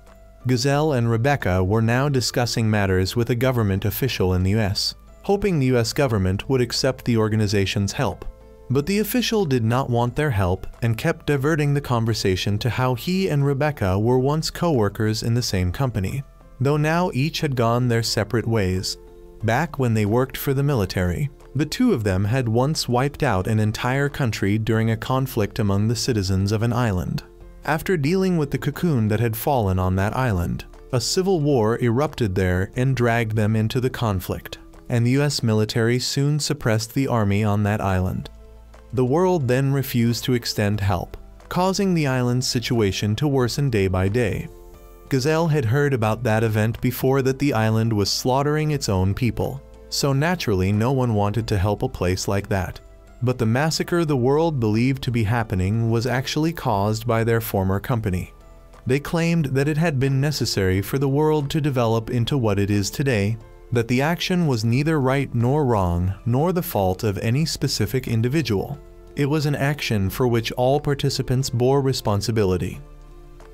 Gazelle and Rebecca were now discussing matters with a government official in the US, hoping the US government would accept the organization's help. But the official did not want their help and kept diverting the conversation to how he and Rebecca were once co-workers in the same company, though now each had gone their separate ways. Back when they worked for the military, the two of them had once wiped out an entire country during a conflict among the citizens of an island. After dealing with the cocoon that had fallen on that island, a civil war erupted there and dragged them into the conflict, and the US military soon suppressed the army on that island. The world then refused to extend help, causing the island's situation to worsen day by day. Gazelle had heard about that event before, that the island was slaughtering its own people, so naturally no one wanted to help a place like that. But the massacre the world believed to be happening was actually caused by their former company. They claimed that it had been necessary for the world to develop into what it is today, that the action was neither right nor wrong, nor the fault of any specific individual. It was an action for which all participants bore responsibility.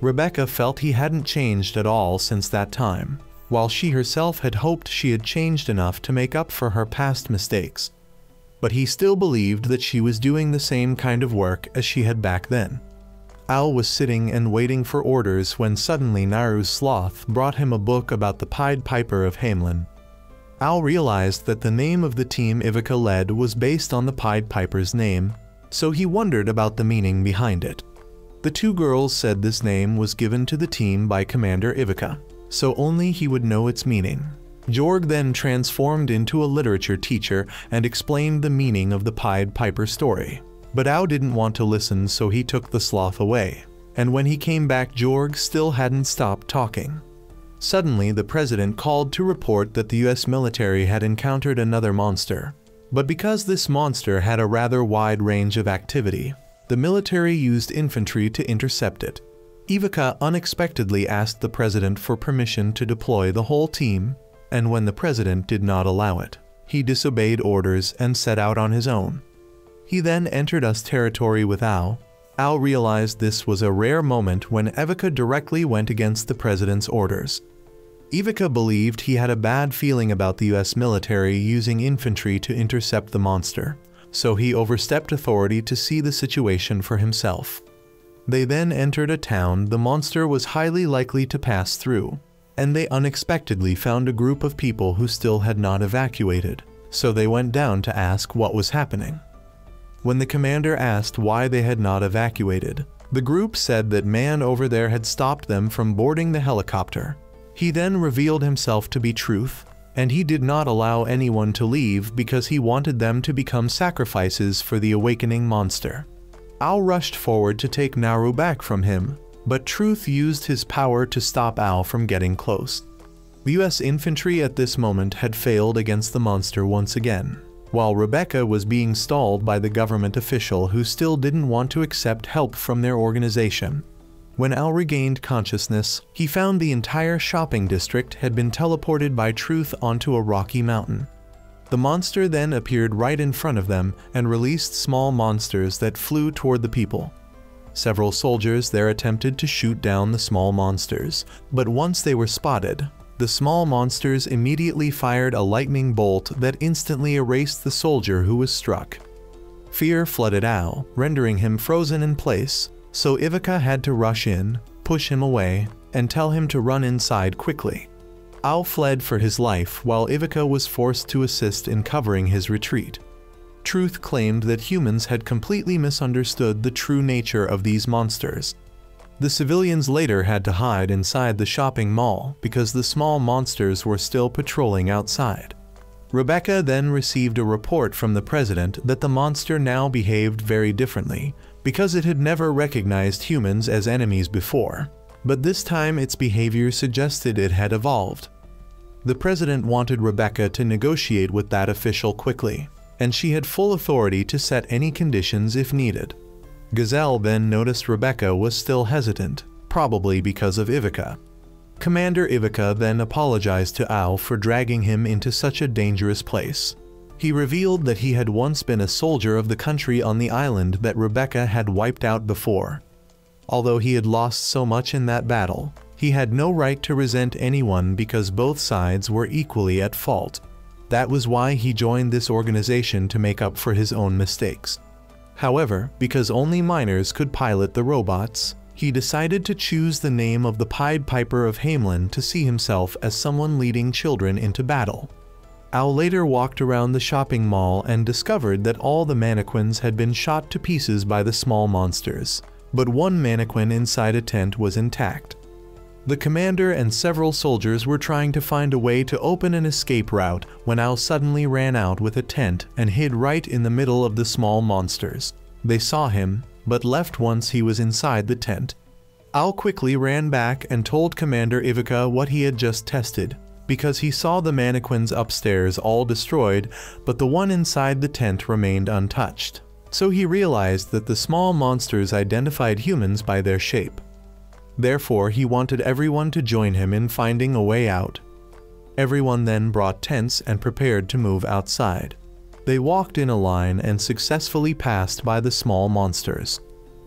Rebecca felt he hadn't changed at all since that time, while she herself had hoped she had changed enough to make up for her past mistakes. But he still believed that she was doing the same kind of work as she had back then. Ao was sitting and waiting for orders when suddenly Naru's sloth brought him a book about the Pied Piper of Hamelin. Ao realized that the name of the team Ivica led was based on the Pied Piper's name, so he wondered about the meaning behind it. The two girls said this name was given to the team by Commander Ivica, so only he would know its meaning. Jorg then transformed into a literature teacher and explained the meaning of the Pied Piper story. But Ao didn't want to listen, so he took the sloth away, and when he came back Jorg still hadn't stopped talking. Suddenly the president called to report that the US military had encountered another monster. But because this monster had a rather wide range of activity, the military used infantry to intercept it. Ivica unexpectedly asked the president for permission to deploy the whole team, and when the president did not allow it, he disobeyed orders and set out on his own. He then entered us territory with Ao. Ao realized this was a rare moment when Ivica directly went against the president's orders. Ivica believed he had a bad feeling about the US military using infantry to intercept the monster, so he overstepped authority to see the situation for himself. They then entered a town the monster was highly likely to pass through, and they unexpectedly found a group of people who still had not evacuated, so they went down to ask what was happening. When the commander asked why they had not evacuated, the group said that man over there had stopped them from boarding the helicopter. He then revealed himself to be Truth, and he did not allow anyone to leave because he wanted them to become sacrifices for the awakening monster. Ao rushed forward to take Naru back from him, but Truth used his power to stop Ao from getting close. The US infantry at this moment had failed against the monster once again, while Rebecca was being stalled by the government official who still didn't want to accept help from their organization. When Ao regained consciousness, he found the entire shopping district had been teleported by Truth onto a rocky mountain. The monster then appeared right in front of them and released small monsters that flew toward the people. Several soldiers there attempted to shoot down the small monsters, but once they were spotted, the small monsters immediately fired a lightning bolt that instantly erased the soldier who was struck. Fear flooded Ao, rendering him frozen in place, so Ivica had to rush in, push him away, and tell him to run inside quickly. Ao fled for his life while Ivica was forced to assist in covering his retreat. Truth claimed that humans had completely misunderstood the true nature of these monsters. The civilians later had to hide inside the shopping mall because the small monsters were still patrolling outside. Rebecca then received a report from the president that the monster now behaved very differently because it had never recognized humans as enemies before, but this time its behavior suggested it had evolved. The president wanted Rebecca to negotiate with that official quickly, and she had full authority to set any conditions if needed. Gazelle then noticed Rebecca was still hesitant, probably because of Ivica. Commander Ivica then apologized to Ao for dragging him into such a dangerous place. He revealed that he had once been a soldier of the country on the island that Rebecca had wiped out before. Although he had lost so much in that battle, he had no right to resent anyone because both sides were equally at fault. That was why he joined this organization to make up for his own mistakes. However, because only minors could pilot the robots, he decided to choose the name of the Pied Piper of Hamelin to see himself as someone leading children into battle. Ao later walked around the shopping mall and discovered that all the mannequins had been shot to pieces by the small monsters, but one mannequin inside a tent was intact. The commander and several soldiers were trying to find a way to open an escape route when Ao suddenly ran out with a tent and hid right in the middle of the small monsters. They saw him, but left once he was inside the tent. Ao quickly ran back and told Commander Ivica what he had just tested, because he saw the mannequins upstairs all destroyed, but the one inside the tent remained untouched. So he realized that the small monsters identified humans by their shape. Therefore, he wanted everyone to join him in finding a way out. Everyone then brought tents and prepared to move outside. They walked in a line and successfully passed by the small monsters.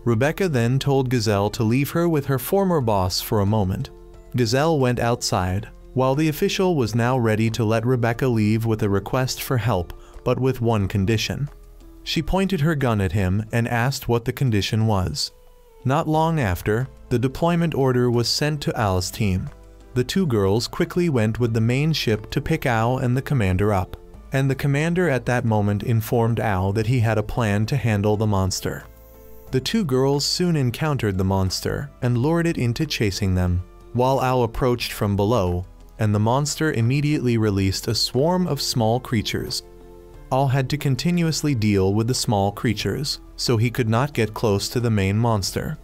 Rebecca then told Gazelle to leave her with her former boss for a moment. Gazelle went outside, while the official was now ready to let Rebecca leave with a request for help, but with one condition. She pointed her gun at him and asked what the condition was. Not long after, the deployment order was sent to Ao's team. The two girls quickly went with the main ship to pick Ao and the commander up, and the commander at that moment informed Ao that he had a plan to handle the monster. The two girls soon encountered the monster and lured it into chasing them, while Ao approached from below, and the monster immediately released a swarm of small creatures. Ao had to continuously deal with the small creatures, so he could not get close to the main monster.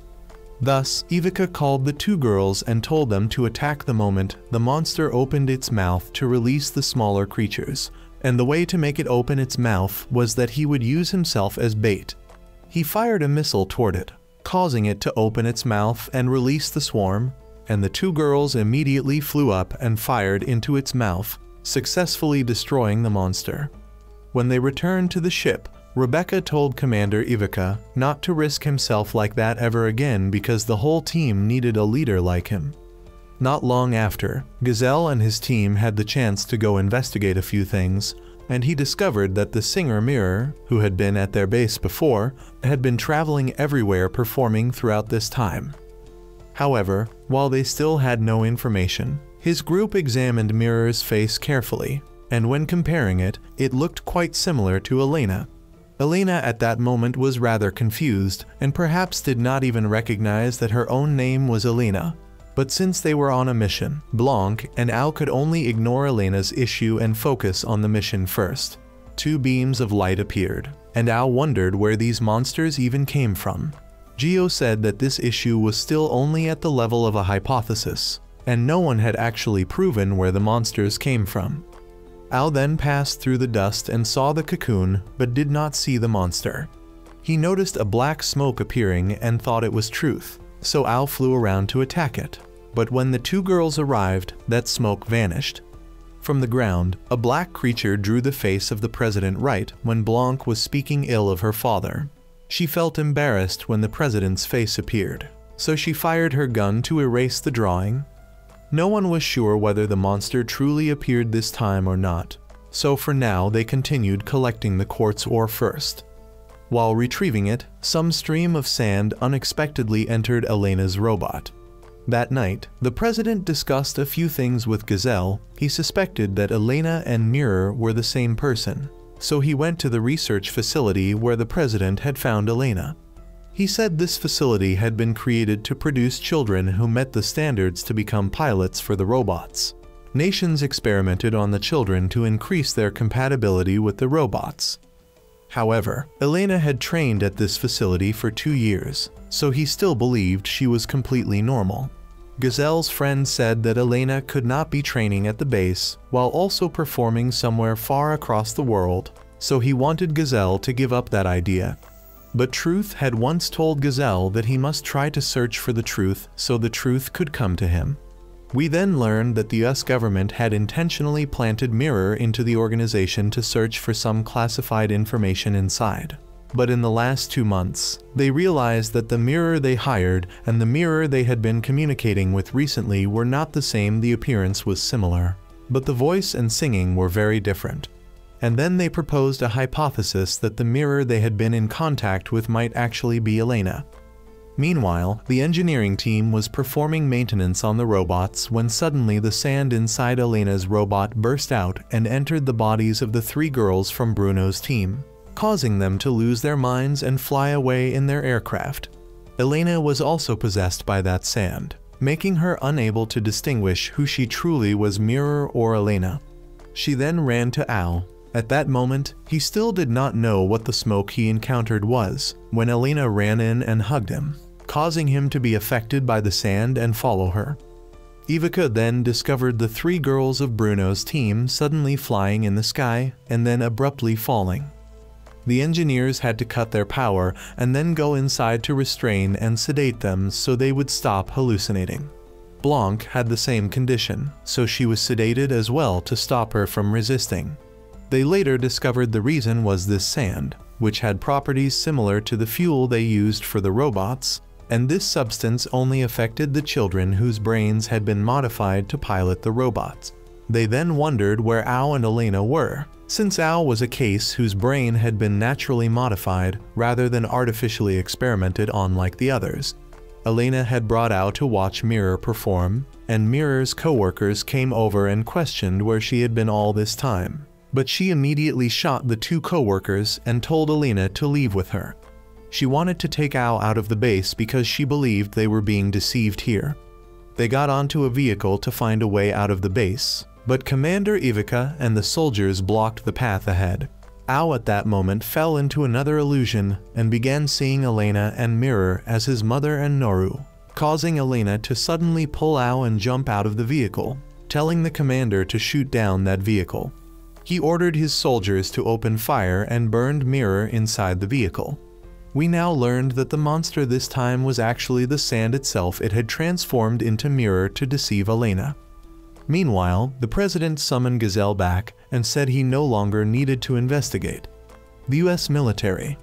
Thus, Ivica called the two girls and told them to attack the moment the monster opened its mouth to release the smaller creatures, and the way to make it open its mouth was that he would use himself as bait. He fired a missile toward it, causing it to open its mouth and release the swarm, and the two girls immediately flew up and fired into its mouth, successfully destroying the monster. When they returned to the ship, Rebecca told Commander Ivica not to risk himself like that ever again because the whole team needed a leader like him. Not long after, Gazelle and his team had the chance to go investigate a few things, and he discovered that the singer Mirror, who had been at their base before, had been traveling everywhere performing throughout this time. However, while they still had no information, his group examined Mirror's face carefully, and when comparing it, it looked quite similar to Elena. Elena at that moment was rather confused, and perhaps did not even recognize that her own name was Elena. But since they were on a mission, Blanc and Al could only ignore Elena's issue and focus on the mission first. Two beams of light appeared, and Al wondered where these monsters even came from. Gio said that this issue was still only at the level of a hypothesis, and no one had actually proven where the monsters came from. Al then passed through the dust and saw the cocoon, but did not see the monster. He noticed a black smoke appearing and thought it was Truth, so Al flew around to attack it. But when the two girls arrived, that smoke vanished. From the ground, a black creature drew the face of the president right when Blanc was speaking ill of her father. She felt embarrassed when the president's face appeared, so she fired her gun to erase the drawing. No one was sure whether the monster truly appeared this time or not, so for now they continued collecting the quartz ore first. While retrieving it, some stream of sand unexpectedly entered Elena's robot. That night, the president discussed a few things with Gazelle. He suspected that Elena and Mirror were the same person, so he went to the research facility where the president had found Elena. He said this facility had been created to produce children who met the standards to become pilots for the robots. Nations experimented on the children to increase their compatibility with the robots. However, Elena had trained at this facility for 2 years, so he still believed she was completely normal. Gazelle's friend said that Elena could not be training at the base while also performing somewhere far across the world, so he wanted Gazelle to give up that idea. But Truth had once told Gazelle that he must try to search for the truth so the truth could come to him. We then learned that the US government had intentionally planted Mirror into the organization to search for some classified information inside. But in the last 2 months, they realized that the Mirror they hired and the Mirror they had been communicating with recently were not the same. The appearance was similar, but the voice and singing were very different. And then they proposed a hypothesis that the Mirror they had been in contact with might actually be Elena. Meanwhile, the engineering team was performing maintenance on the robots when suddenly the sand inside Elena's robot burst out and entered the bodies of the 3 girls from Bruno's team, causing them to lose their minds and fly away in their aircraft. Elena was also possessed by that sand, making her unable to distinguish who she truly was, Mirror or Elena. She then ran to Al. At that moment, he still did not know what the smoke he encountered was, when Elena ran in and hugged him, causing him to be affected by the sand and follow her. Ivica then discovered the 3 girls of Bruno's team suddenly flying in the sky and then abruptly falling. The engineers had to cut their power and then go inside to restrain and sedate them so they would stop hallucinating. Blanc had the same condition, so she was sedated as well to stop her from resisting. They later discovered the reason was this sand, which had properties similar to the fuel they used for the robots, and this substance only affected the children whose brains had been modified to pilot the robots. They then wondered where Al and Elena were, since Al was a case whose brain had been naturally modified rather than artificially experimented on like the others. Elena had brought Al to watch Mirror perform, and Mirror's co-workers came over and questioned where she had been all this time. But she immediately shot the 2 co-workers and told Elena to leave with her. She wanted to take Al out of the base because she believed they were being deceived here. They got onto a vehicle to find a way out of the base, but Commander Ivica and the soldiers blocked the path ahead. Al at that moment fell into another illusion and began seeing Elena and Mirror as his mother and Noru, causing Elena to suddenly pull Al and jump out of the vehicle, telling the commander to shoot down that vehicle. He ordered his soldiers to open fire and burned Mirror inside the vehicle. We now learned that the monster this time was actually the sand itself. It had transformed into Mirror to deceive Elena. Meanwhile, the president summoned Gazelle back and said he no longer needed to investigate. The US military,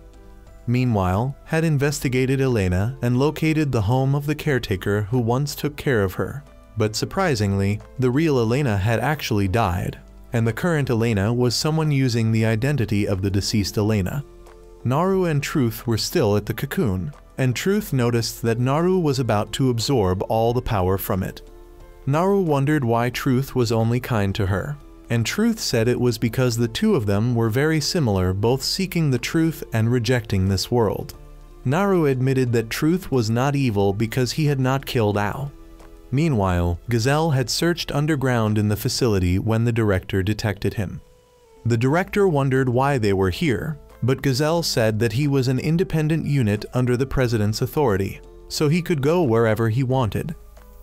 meanwhile, had investigated Elena and located the home of the caretaker who once took care of her. But surprisingly, the real Elena had actually died, and the current Elena was someone using the identity of the deceased Elena. Naru and Truth were still at the cocoon, and Truth noticed that Naru was about to absorb all the power from it. Naru wondered why Truth was only kind to her, and Truth said it was because the two of them were very similar, both seeking the truth and rejecting this world. Naru admitted that Truth was not evil because he had not killed Ao. Meanwhile, Gazelle had searched underground in the facility when the director detected him. The director wondered why they were here, but Gazelle said that he was an independent unit under the president's authority, so he could go wherever he wanted.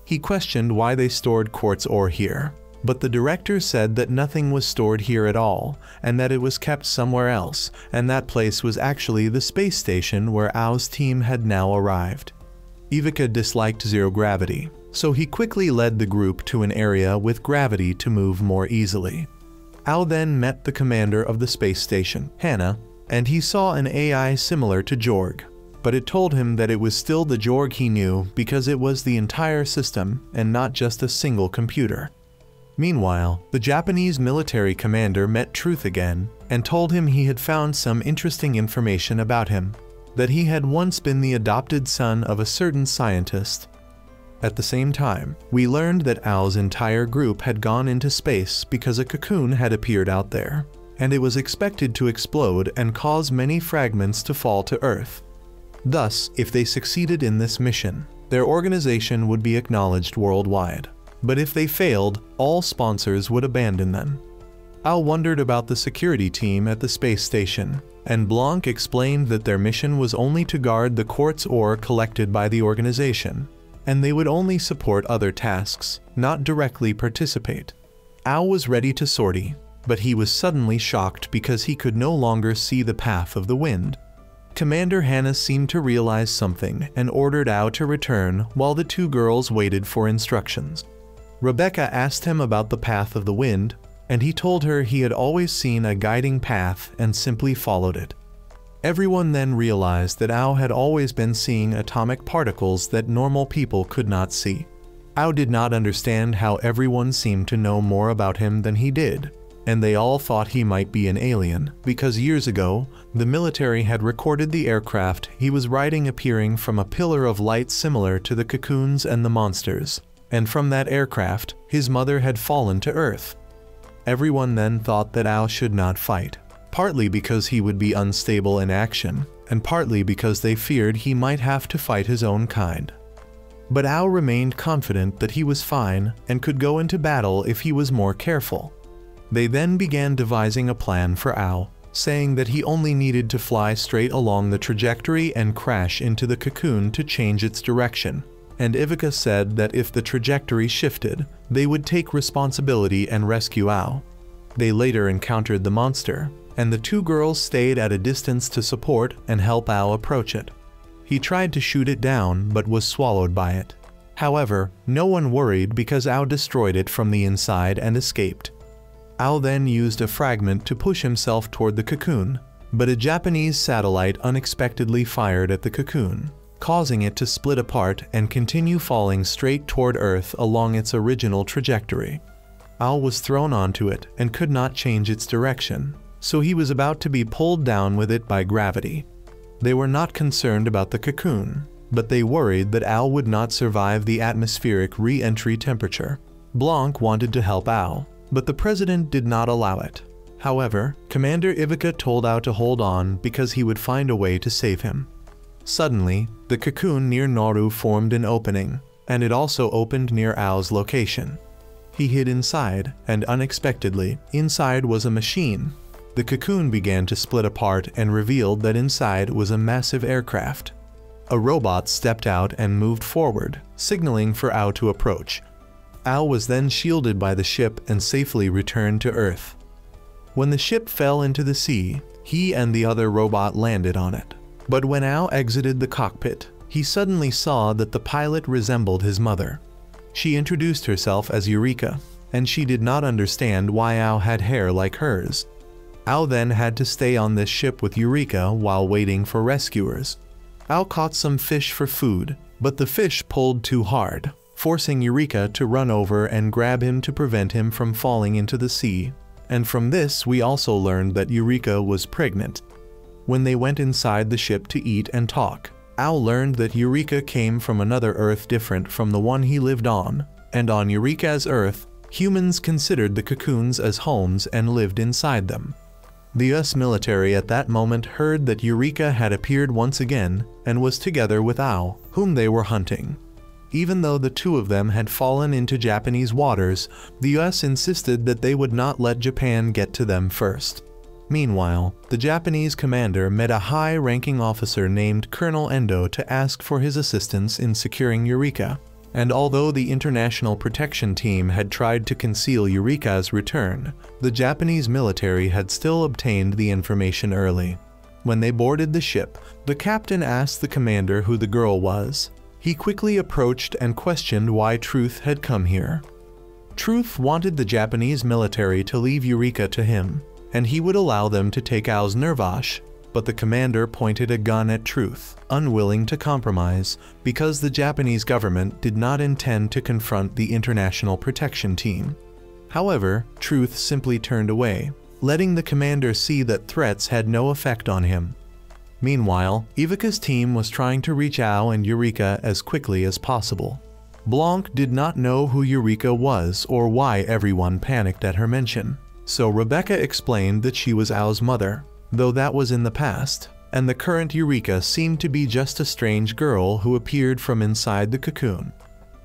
He questioned why they stored quartz ore here, but the director said that nothing was stored here at all, and that it was kept somewhere else, and that place was actually the space station where Ao's team had now arrived. Ivica disliked zero gravity, so he quickly led the group to an area with gravity to move more easily. Ao then met the commander of the space station, Hannah, and he saw an AI similar to Jorg, but it told him that it was still the Jorg he knew because it was the entire system and not just a single computer. Meanwhile, the Japanese military commander met Truth again and told him he had found some interesting information about him, that he had once been the adopted son of a certain scientist. At the same time, we learned that Ao's entire group had gone into space because a cocoon had appeared out there, and it was expected to explode and cause many fragments to fall to Earth. Thus, if they succeeded in this mission, their organization would be acknowledged worldwide. But if they failed, all sponsors would abandon them. Ao wondered about the security team at the space station, and Blanc explained that their mission was only to guard the quartz ore collected by the organization, and they would only support other tasks, not directly participate. Ao was ready to sortie, but he was suddenly shocked because he could no longer see the path of the wind. Commander Hannah seemed to realize something and ordered Ao to return while the two girls waited for instructions. Rebecca asked him about the path of the wind, and he told her he had always seen a guiding path and simply followed it. Everyone then realized that Ao had always been seeing atomic particles that normal people could not see. Ao did not understand how everyone seemed to know more about him than he did, and they all thought he might be an alien, because years ago, the military had recorded the aircraft he was riding appearing from a pillar of light similar to the cocoons and the monsters, and from that aircraft, his mother had fallen to Earth. Everyone then thought that Ao should not fight, partly because he would be unstable in action, and partly because they feared he might have to fight his own kind. But Ao remained confident that he was fine and could go into battle if he was more careful. They then began devising a plan for Ao, saying that he only needed to fly straight along the trajectory and crash into the cocoon to change its direction, and Ivica said that if the trajectory shifted, they would take responsibility and rescue Ao. They later encountered the monster, and the two girls stayed at a distance to support and help Ao approach it. He tried to shoot it down but was swallowed by it. However, no one worried because Ao destroyed it from the inside and escaped. Ao then used a fragment to push himself toward the cocoon, but a Japanese satellite unexpectedly fired at the cocoon, causing it to split apart and continue falling straight toward Earth along its original trajectory. Ao was thrown onto it and could not change its direction, so he was about to be pulled down with it by gravity. They were not concerned about the cocoon, but they worried that Ao would not survive the atmospheric re-entry temperature. Blanc wanted to help Ao, but the president did not allow it. However, Commander Ivica told Ao to hold on because he would find a way to save him. Suddenly, the cocoon near Naru formed an opening, and it also opened near Ao's location. He hid inside, and unexpectedly, inside was a machine. The cocoon began to split apart and revealed that inside was a massive aircraft. A robot stepped out and moved forward, signaling for Ao to approach. Ao was then shielded by the ship and safely returned to Earth. When the ship fell into the sea, he and the other robot landed on it. But when Ao exited the cockpit, he suddenly saw that the pilot resembled his mother. She introduced herself as Eureka, and she did not understand why Ao had hair like hers. Ao then had to stay on this ship with Eureka while waiting for rescuers. Ao caught some fish for food, but the fish pulled too hard, forcing Eureka to run over and grab him to prevent him from falling into the sea. And from this we also learned that Eureka was pregnant. When they went inside the ship to eat and talk, Ao learned that Eureka came from another Earth different from the one he lived on, and on Eureka's Earth, humans considered the cocoons as homes and lived inside them. The US military at that moment heard that Eureka had appeared once again and was together with Ao, whom they were hunting. Even though the two of them had fallen into Japanese waters, the US insisted that they would not let Japan get to them first. Meanwhile, the Japanese commander met a high-ranking officer named Colonel Endo to ask for his assistance in securing Eureka. And although the International Protection Team had tried to conceal Eureka's return, the Japanese military had still obtained the information early. When they boarded the ship, the captain asked the commander who the girl was. He quickly approached and questioned why Truth had come here. Truth wanted the Japanese military to leave Eureka to him, and he would allow them to take Ao's Nervash, but the commander pointed a gun at Truth, unwilling to compromise, because the Japanese government did not intend to confront the International Protection Team. However, Truth simply turned away, letting the commander see that threats had no effect on him. Meanwhile, Ivica's team was trying to reach Ao and Eureka as quickly as possible. Blanc did not know who Eureka was or why everyone panicked at her mention, so Rebecca explained that she was Ao's mother, though that was in the past, and the current Eureka seemed to be just a strange girl who appeared from inside the cocoon.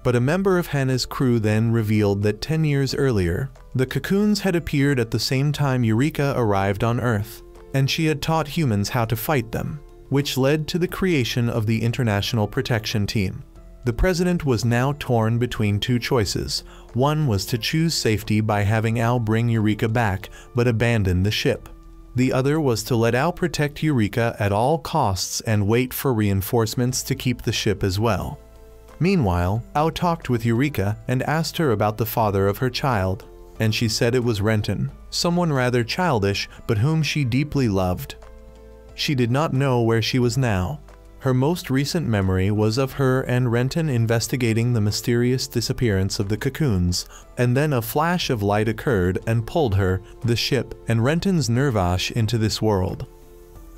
But a member of Hannah's crew then revealed that 10 years earlier, the cocoons had appeared at the same time Eureka arrived on Earth, and she had taught humans how to fight them, which led to the creation of the International Protection Team. The president was now torn between two choices. One was to choose safety by having Ao bring Eureka back, but abandon the ship. The other was to let Ao protect Eureka at all costs and wait for reinforcements to keep the ship as well. Meanwhile, Ao talked with Eureka and asked her about the father of her child, and she said it was Renton, someone rather childish but whom she deeply loved. She did not know where she was now. Her most recent memory was of her and Renton investigating the mysterious disappearance of the cocoons, and then a flash of light occurred and pulled her, the ship, and Renton's Nervash into this world.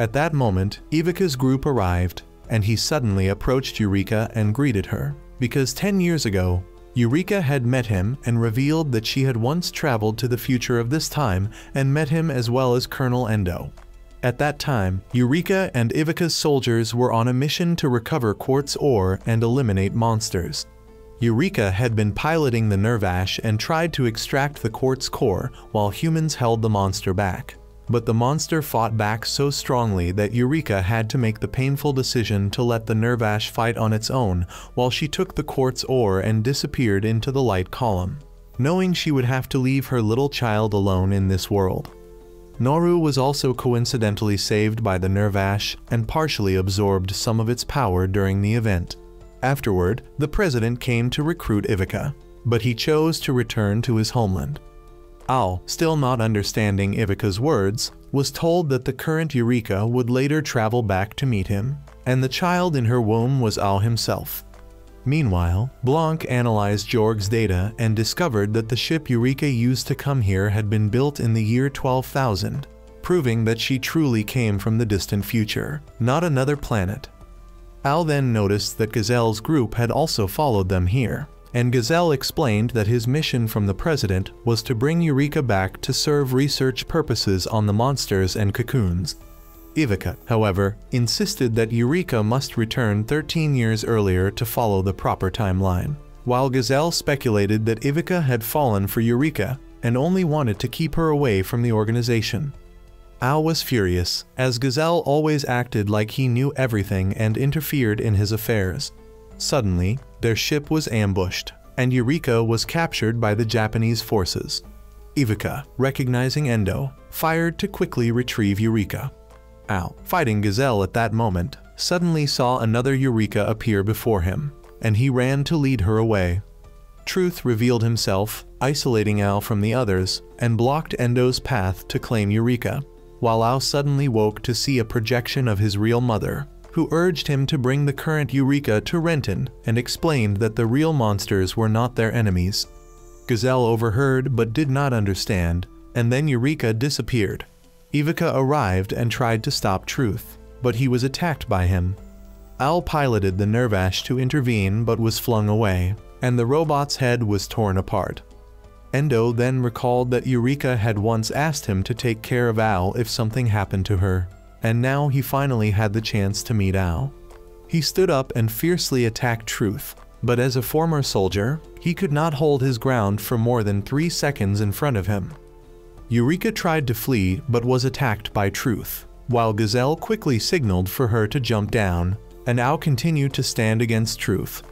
At that moment, Ivica's group arrived, and he suddenly approached Eureka and greeted her, because 10 years ago, Eureka had met him and revealed that she had once traveled to the future of this time and met him as well as Colonel Endo. At that time, Eureka and Ivica's soldiers were on a mission to recover quartz ore and eliminate monsters. Eureka had been piloting the Nervash and tried to extract the quartz core while humans held the monster back. But the monster fought back so strongly that Eureka had to make the painful decision to let the Nervash fight on its own while she took the quartz ore and disappeared into the light column, knowing she would have to leave her little child alone in this world. Noru was also coincidentally saved by the Nervash and partially absorbed some of its power during the event. Afterward, the president came to recruit Ivica, but he chose to return to his homeland. Ao, still not understanding Ivica's words, was told that the current Eureka would later travel back to meet him, and the child in her womb was Ao himself. Meanwhile, Blanc analyzed Jorg's data and discovered that the ship Eureka used to come here had been built in the year 12,000, proving that she truly came from the distant future, not another planet. Ao then noticed that Gazelle's group had also followed them here, and Gazelle explained that his mission from the president was to bring Eureka back to serve research purposes on the monsters and cocoons. Ivica, however, insisted that Eureka must return 13 years earlier to follow the proper timeline, while Gazelle speculated that Ivica had fallen for Eureka and only wanted to keep her away from the organization. Ao was furious, as Gazelle always acted like he knew everything and interfered in his affairs. Suddenly, their ship was ambushed, and Eureka was captured by the Japanese forces. Ivica, recognizing Endo, fired to quickly retrieve Eureka. Ao, fighting Gazelle at that moment, suddenly saw another Eureka appear before him, and he ran to lead her away. Truth revealed himself, isolating Ao from the others, and blocked Endo's path to claim Eureka. while Ao suddenly woke to see a projection of his real mother, who urged him to bring the current Eureka to Renton and explained that the real monsters were not their enemies. Gazelle overheard but did not understand, and then Eureka disappeared. Ivica arrived and tried to stop Truth, but he was attacked by him. Ao piloted the Nervash to intervene but was flung away, and the robot's head was torn apart. Endo then recalled that Eureka had once asked him to take care of Ao if something happened to her, and now he finally had the chance to meet Ao. He stood up and fiercely attacked Truth, but as a former soldier, he could not hold his ground for more than 3 seconds in front of him. Eureka tried to flee but was attacked by Truth, while Gazelle quickly signaled for her to jump down, and Ao continued to stand against Truth.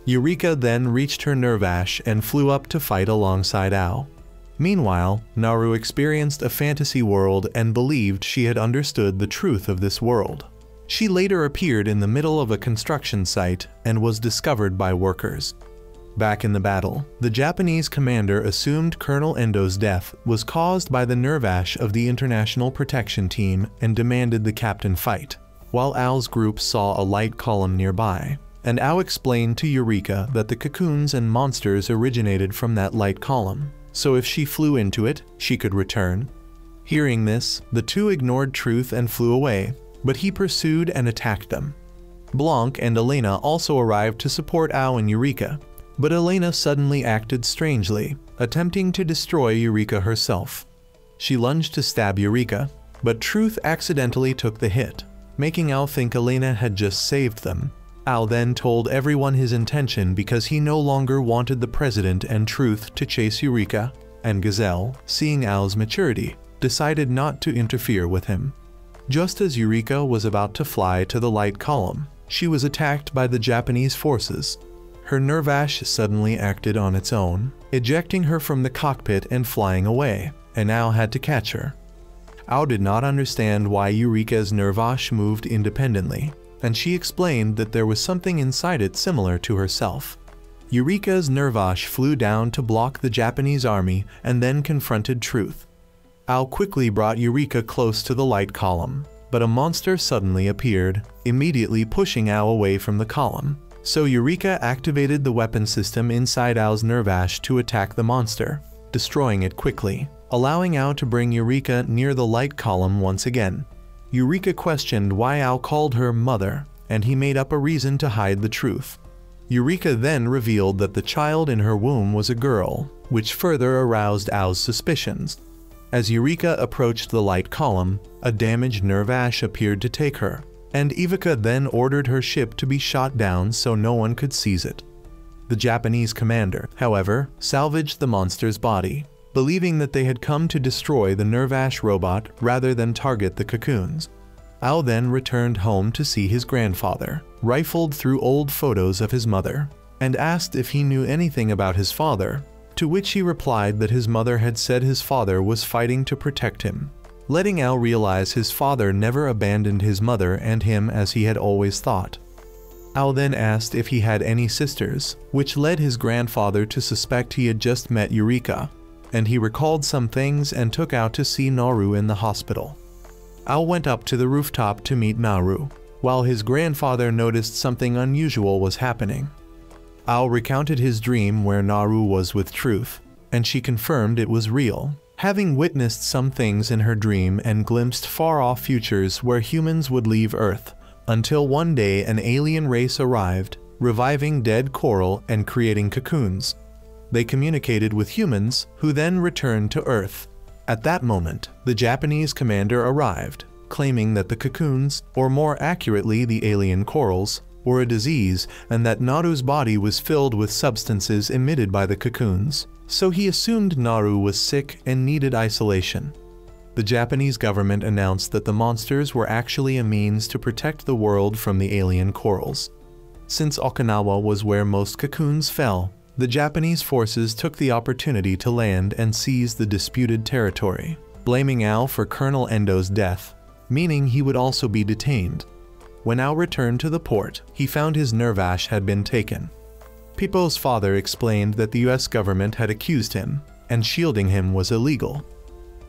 Eureka then reached her Nervash and flew up to fight alongside Ao. Meanwhile, Naru experienced a fantasy world and believed she had understood the truth of this world. She later appeared in the middle of a construction site and was discovered by workers. Back in the battle, the Japanese commander assumed Colonel Endo's death was caused by the Nervash of the International Protection Team and demanded the captain fight, while Ao's group saw a light column nearby, and Ao explained to Eureka that the cocoons and monsters originated from that light column, so if she flew into it, she could return. Hearing this, the two ignored Truth and flew away, but he pursued and attacked them. Blanc and Elena also arrived to support Ao and Eureka, but Elena suddenly acted strangely, attempting to destroy Eureka herself. She lunged to stab Eureka, but Truth accidentally took the hit, making Ao think Elena had just saved them. Ao then told everyone his intention because he no longer wanted the president and Truth to chase Eureka, and Gazelle, seeing Ao's maturity, decided not to interfere with him. Just as Eureka was about to fly to the light column, she was attacked by the Japanese forces. Her Nervash suddenly acted on its own, ejecting her from the cockpit and flying away, and Ao had to catch her. Ao did not understand why Eureka's Nervash moved independently, and she explained that there was something inside it similar to herself. Eureka's Nervash flew down to block the Japanese army and then confronted Truth. Ao quickly brought Eureka close to the light column, but a monster suddenly appeared, immediately pushing Ao away from the column. So Eureka activated the weapon system inside Ao's Nervash to attack the monster, destroying it quickly, allowing Ao to bring Eureka near the light column once again. Eureka questioned why Ao called her mother, and he made up a reason to hide the truth. Eureka then revealed that the child in her womb was a girl, which further aroused Ao's suspicions. As Eureka approached the light column, a damaged Nervash appeared to take her, and Ivica then ordered her ship to be shot down so no one could seize it. The Japanese commander, however, salvaged the monster's body, believing that they had come to destroy the Nervash robot rather than target the cocoons. Ao then returned home to see his grandfather, rifled through old photos of his mother, and asked if he knew anything about his father, to which he replied that his mother had said his father was fighting to protect him, letting Ao realize his father never abandoned his mother and him as he had always thought. Ao then asked if he had any sisters, which led his grandfather to suspect he had just met Eureka, and he recalled some things and took Ao to see Naru in the hospital. Ao went up to the rooftop to meet Naru, while his grandfather noticed something unusual was happening. Ao recounted his dream where Naru was with Truth, and she confirmed it was real, having witnessed some things in her dream and glimpsed far-off futures where humans would leave Earth, until one day an alien race arrived, reviving dead coral and creating cocoons. They communicated with humans, who then returned to Earth. At that moment, the Japanese commander arrived, claiming that the cocoons, or more accurately the alien corals, were a disease and that Naru's body was filled with substances emitted by the cocoons, so he assumed Naru was sick and needed isolation. The Japanese government announced that the monsters were actually a means to protect the world from the alien corals. Since Okinawa was where most cocoons fell, the Japanese forces took the opportunity to land and seize the disputed territory, blaming Ao for Colonel Endo's death, meaning he would also be detained. When Ao returned to the port, he found his Nervash had been taken. Pipo's father explained that the US government had accused him, and shielding him was illegal.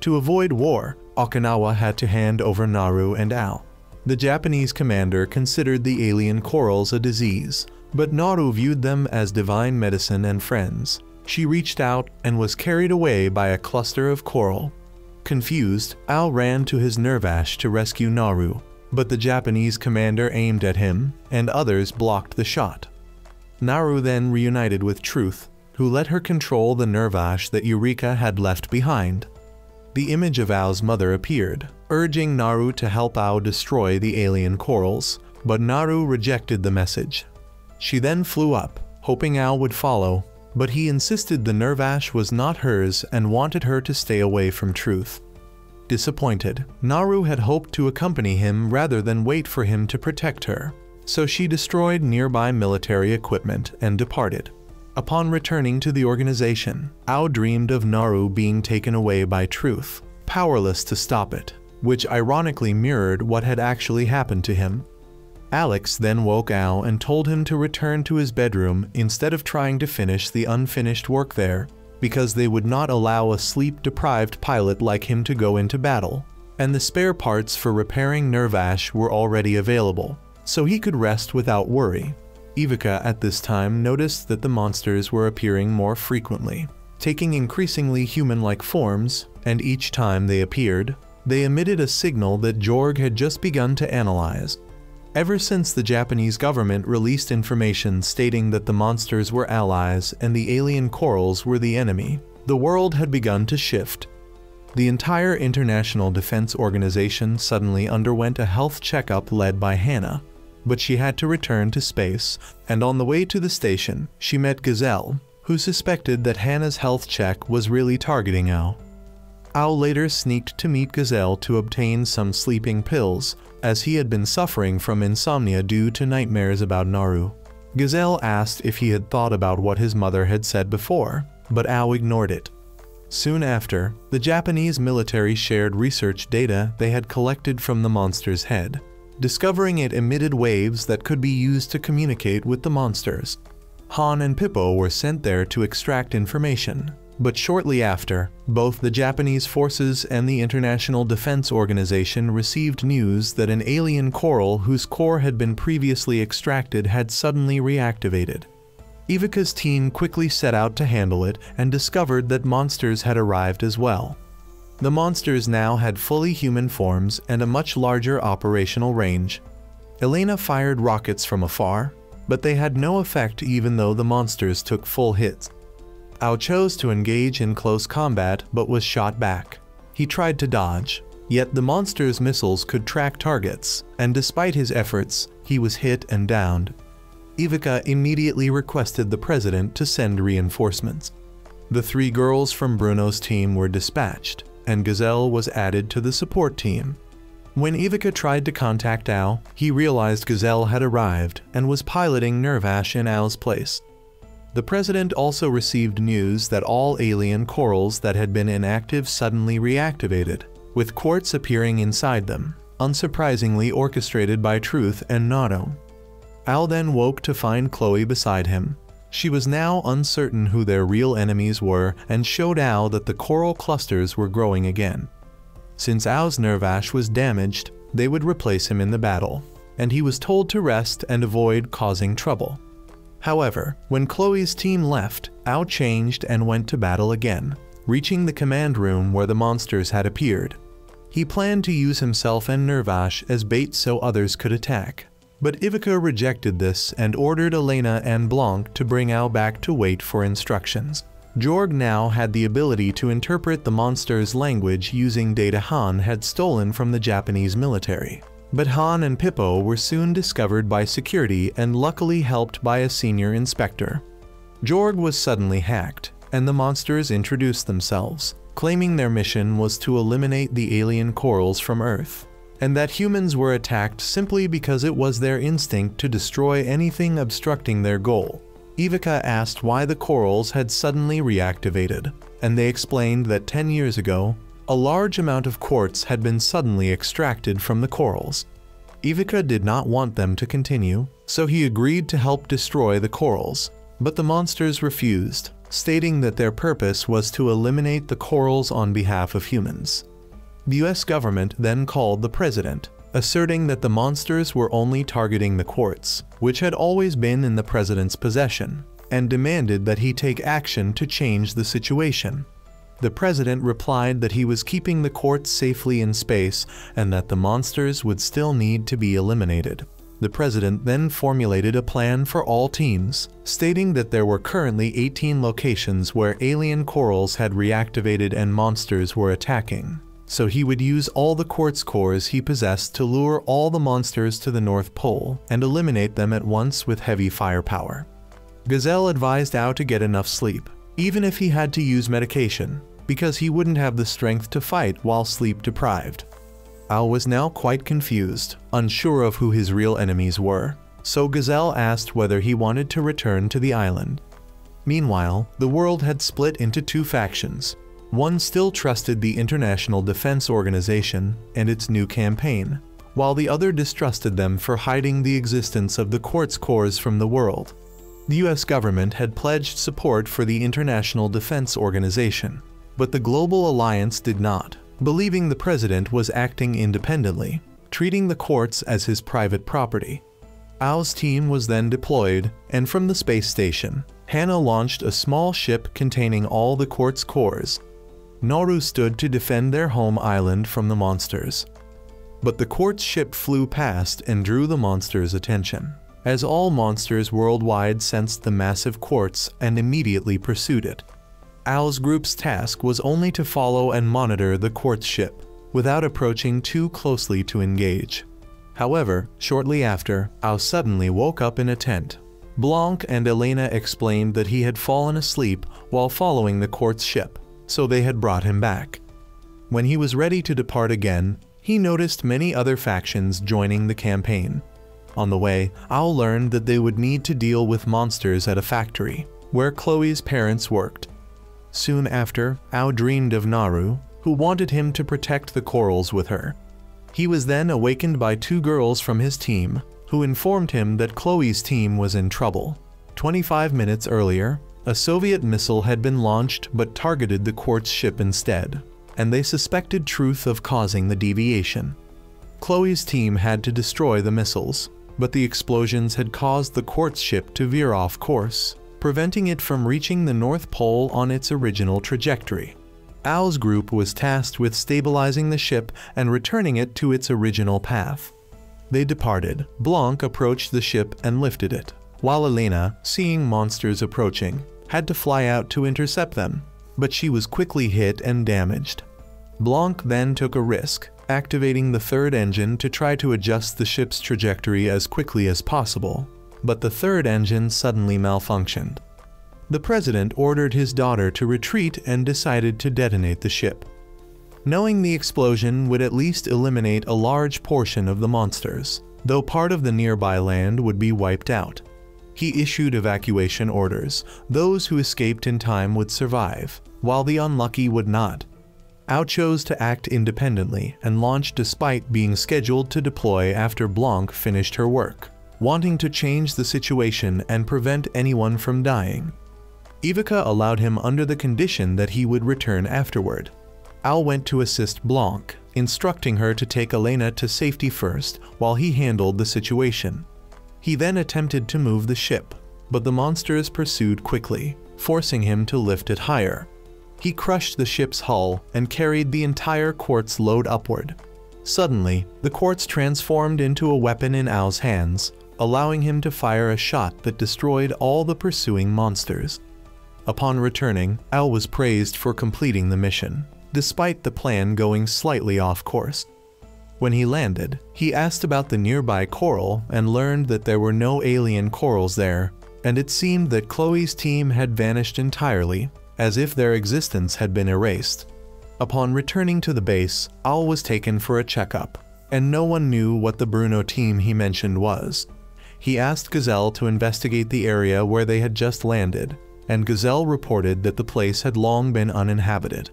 To avoid war, Okinawa had to hand over Naru and Ao. The Japanese commander considered the alien corals a disease, but Naru viewed them as divine medicine and friends. She reached out and was carried away by a cluster of coral. Confused, Ao ran to his nerve ash to rescue Naru, but the Japanese commander aimed at him, and others blocked the shot. Naru then reunited with Truth, who let her control the nerve ash that Eureka had left behind. The image of Ao's mother appeared, urging Naru to help Ao destroy the alien corals, but Naru rejected the message. She then flew up, hoping Ao would follow, but he insisted the nerve ash was not hers and wanted her to stay away from Truth. Disappointed, Naru had hoped to accompany him rather than wait for him to protect her, so she destroyed nearby military equipment and departed. Upon returning to the organization, Ao dreamed of Naru being taken away by Truth, powerless to stop it, which ironically mirrored what had actually happened to him. Alex then woke Ao and told him to return to his bedroom instead of trying to finish the unfinished work there, because they would not allow a sleep-deprived pilot like him to go into battle, and the spare parts for repairing nerve ash were already available, so he could rest without worry. Ivica at this time noticed that the monsters were appearing more frequently, taking increasingly human-like forms, and each time they appeared, they emitted a signal that Jorg had just begun to analyze. Ever since the Japanese government released information stating that the monsters were allies and the alien corals were the enemy, the world had begun to shift. The entire International Defense Organization suddenly underwent a health checkup led by Hannah, but she had to return to space, and on the way to the station, she met Gazelle, who suspected that Hannah's health check was really targeting Ao. Ao later sneaked to meet Gazelle to obtain some sleeping pills, as he had been suffering from insomnia due to nightmares about Naru. Gazelle asked if he had thought about what his mother had said before, but Ao ignored it. Soon after, the Japanese military shared research data they had collected from the monster's head. Discovering it emitted waves that could be used to communicate with the monsters. Han and Pippo were sent there to extract information, but shortly after, both the Japanese forces and the International Defense Organization received news that an alien coral whose core had been previously extracted had suddenly reactivated. Ivica's team quickly set out to handle it and discovered that monsters had arrived as well. The monsters now had fully human forms and a much larger operational range. Elena fired rockets from afar, but they had no effect even though the monsters took full hits. Ao chose to engage in close combat but was shot back. He tried to dodge, yet the monster's missiles could track targets, and despite his efforts, he was hit and downed. Ivica immediately requested the president to send reinforcements. The 3 girls from Bruno's team were dispatched, and Gazelle was added to the support team. When Ivica tried to contact Ao, he realized Gazelle had arrived and was piloting nerve ash in Ao's place. The president also received news that all alien corals that had been inactive suddenly reactivated, with quartz appearing inside them, unsurprisingly orchestrated by Truth and Naru. Ao then woke to find Chloe beside him. She was now uncertain who their real enemies were and showed Ao that the coral clusters were growing again. Since Ao's nerve ash was damaged, they would replace him in the battle, and he was told to rest and avoid causing trouble. However, when Chloe's team left, Ao changed and went to battle again, reaching the command room where the monsters had appeared. He planned to use himself and nerve ash as bait so others could attack, but Ivica rejected this and ordered Elena and Blanc to bring Ao back to wait for instructions. Jorg now had the ability to interpret the monster's language using data Han had stolen from the Japanese military. But Han and Pippo were soon discovered by security and luckily helped by a senior inspector. Jorg was suddenly hacked, and the monsters introduced themselves, claiming their mission was to eliminate the alien corals from Earth, and that humans were attacked simply because it was their instinct to destroy anything obstructing their goal. Ivica asked why the corals had suddenly reactivated, and they explained that 10 years ago, a large amount of quartz had been suddenly extracted from the corals. Ivica did not want them to continue, so he agreed to help destroy the corals, but the monsters refused, stating that their purpose was to eliminate the corals on behalf of humans. The US government then called the president, asserting that the monsters were only targeting the quartz, which had always been in the president's possession, and demanded that he take action to change the situation. The president replied that he was keeping the quartz safely in space and that the monsters would still need to be eliminated. The president then formulated a plan for all teams, stating that there were currently 18 locations where alien corals had reactivated and monsters were attacking. So he would use all the quartz cores he possessed to lure all the monsters to the North Pole and eliminate them at once with heavy firepower. Gazelle advised Ao to get enough sleep, even if he had to use medication, because he wouldn't have the strength to fight while sleep deprived. Ao was now quite confused, unsure of who his real enemies were, so Gazelle asked whether he wanted to return to the island. Meanwhile, the world had split into two factions. One still trusted the International Defense Organization and its new campaign, while the other distrusted them for hiding the existence of the quartz cores from the world. The US government had pledged support for the International Defense Organization, but the Global Alliance did not, believing the president was acting independently, treating the quartz as his private property. Ao's team was then deployed, and from the space station, Hannah launched a small ship containing all the quartz cores. Nauru stood to defend their home island from the monsters. But the quartz ship flew past and drew the monsters' attention, as all monsters worldwide sensed the massive quartz and immediately pursued it. Ao's group's task was only to follow and monitor the quartz ship, without approaching too closely to engage. However, shortly after, Ao suddenly woke up in a tent. Blanc and Elena explained that he had fallen asleep while following the quartz ship, so they had brought him back. When he was ready to depart again, he noticed many other factions joining the campaign. On the way, Ao learned that they would need to deal with monsters at a factory, where Chloe's parents worked. Soon after, Ao dreamed of Nauru, who wanted him to protect the corals with her. He was then awakened by two girls from his team, who informed him that Chloe's team was in trouble. 25 minutes earlier, a Soviet missile had been launched but targeted the quartz ship instead, and they suspected Truth of causing the deviation. Chloe's team had to destroy the missiles, but the explosions had caused the quartz ship to veer off course, preventing it from reaching the North Pole on its original trajectory. Ao's group was tasked with stabilizing the ship and returning it to its original path. They departed. Blanc approached the ship and lifted it, while Elena, seeing monsters approaching, had to fly out to intercept them, but she was quickly hit and damaged. Blanc then took a risk, activating the third engine to try to adjust the ship's trajectory as quickly as possible, but the third engine suddenly malfunctioned. The president ordered his daughter to retreat and decided to detonate the ship, knowing the explosion would at least eliminate a large portion of the monsters, though part of the nearby land would be wiped out. He issued evacuation orders. Those who escaped in time would survive, while the unlucky would not. Ao chose to act independently and launched despite being scheduled to deploy after Blanc finished her work, wanting to change the situation and prevent anyone from dying. Ivica allowed him under the condition that he would return afterward. Ao went to assist Blanc, instructing her to take Elena to safety first while he handled the situation. He then attempted to move the ship, but the monsters pursued quickly, forcing him to lift it higher. He crushed the ship's hull and carried the entire quartz load upward. Suddenly, the quartz transformed into a weapon in Ao's hands, allowing him to fire a shot that destroyed all the pursuing monsters. Upon returning, Ao was praised for completing the mission, despite the plan going slightly off course. When he landed, he asked about the nearby coral and learned that there were no alien corals there, and it seemed that Chloe's team had vanished entirely, as if their existence had been erased. Upon returning to the base, Ao was taken for a checkup, and no one knew what the Bruno team he mentioned was. He asked Gazelle to investigate the area where they had just landed, and Gazelle reported that the place had long been uninhabited.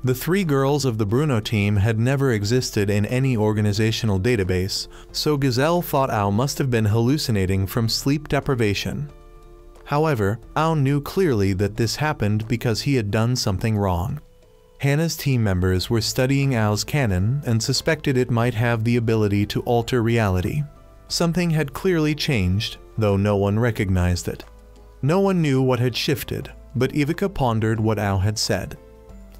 The three girls of the Bruno team had never existed in any organizational database, so Gazelle thought Ao must have been hallucinating from sleep deprivation. However, Ao knew clearly that this happened because he had done something wrong. Hannah's team members were studying Ao's cannon and suspected it might have the ability to alter reality. Something had clearly changed, though no one recognized it. No one knew what had shifted, but Ivica pondered what Ao had said.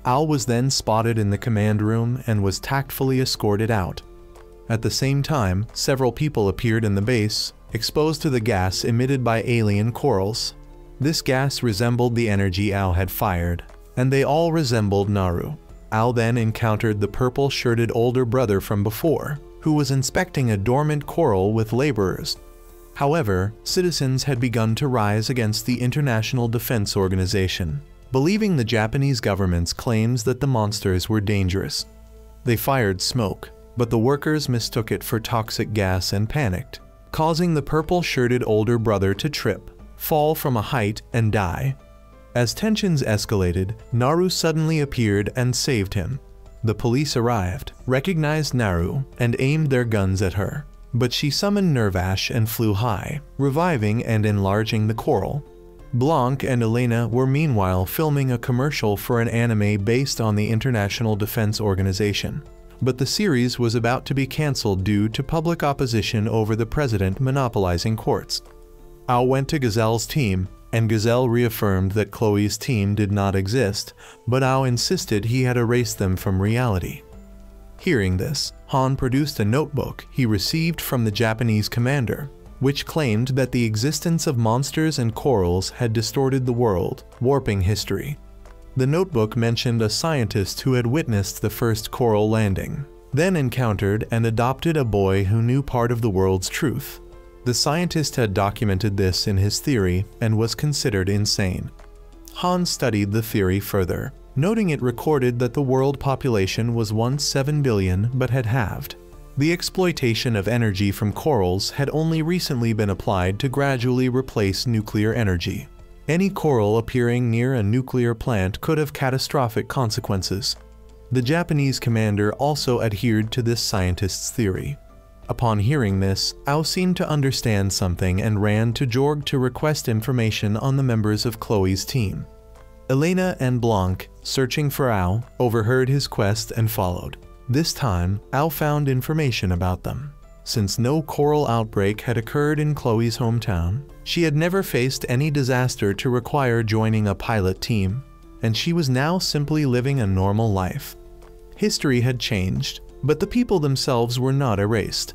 Ao was then spotted in the command room and was tactfully escorted out. At the same time, several people appeared in the base, exposed to the gas emitted by alien corals. This gas resembled the energy Ao had fired, and they all resembled Naru. Ao then encountered the purple-shirted older brother from before, who was inspecting a dormant coral with laborers. However, citizens had begun to rise against the International Defense Organization, believing the Japanese government's claims that the monsters were dangerous. They fired smoke, but the workers mistook it for toxic gas and panicked, causing the purple-shirted older brother to trip, fall from a height, and die. As tensions escalated, Naru suddenly appeared and saved him. The police arrived, recognized Naru, and aimed their guns at her. But she summoned Nervash and flew high, reviving and enlarging the coral. Blanc and Elena were meanwhile filming a commercial for an anime based on the International Defense Organization. But the series was about to be cancelled due to public opposition over the president monopolizing courts. Ao went to Gazelle's team, and Gazelle reaffirmed that Chloe's team did not exist, but Ao insisted he had erased them from reality. Hearing this, Han produced a notebook he received from the Japanese commander, which claimed that the existence of monsters and corals had distorted the world, warping history. The notebook mentioned a scientist who had witnessed the first coral landing, then encountered and adopted a boy who knew part of the world's truth. The scientist had documented this in his theory and was considered insane. Han studied the theory further, noting it recorded that the world population was once 7 billion but had halved. The exploitation of energy from corals had only recently been applied to gradually replace nuclear energy. Any coral appearing near a nuclear plant could have catastrophic consequences. The Japanese commander also adhered to this scientist's theory. Upon hearing this, Ao seemed to understand something and ran to Jorg to request information on the members of Chloe's team. Elena and Blanc, searching for Ao, overheard his quest and followed. This time, Ao found information about them. Since no coral outbreak had occurred in Chloe's hometown, she had never faced any disaster to require joining a pilot team, and she was now simply living a normal life. History had changed, but the people themselves were not erased.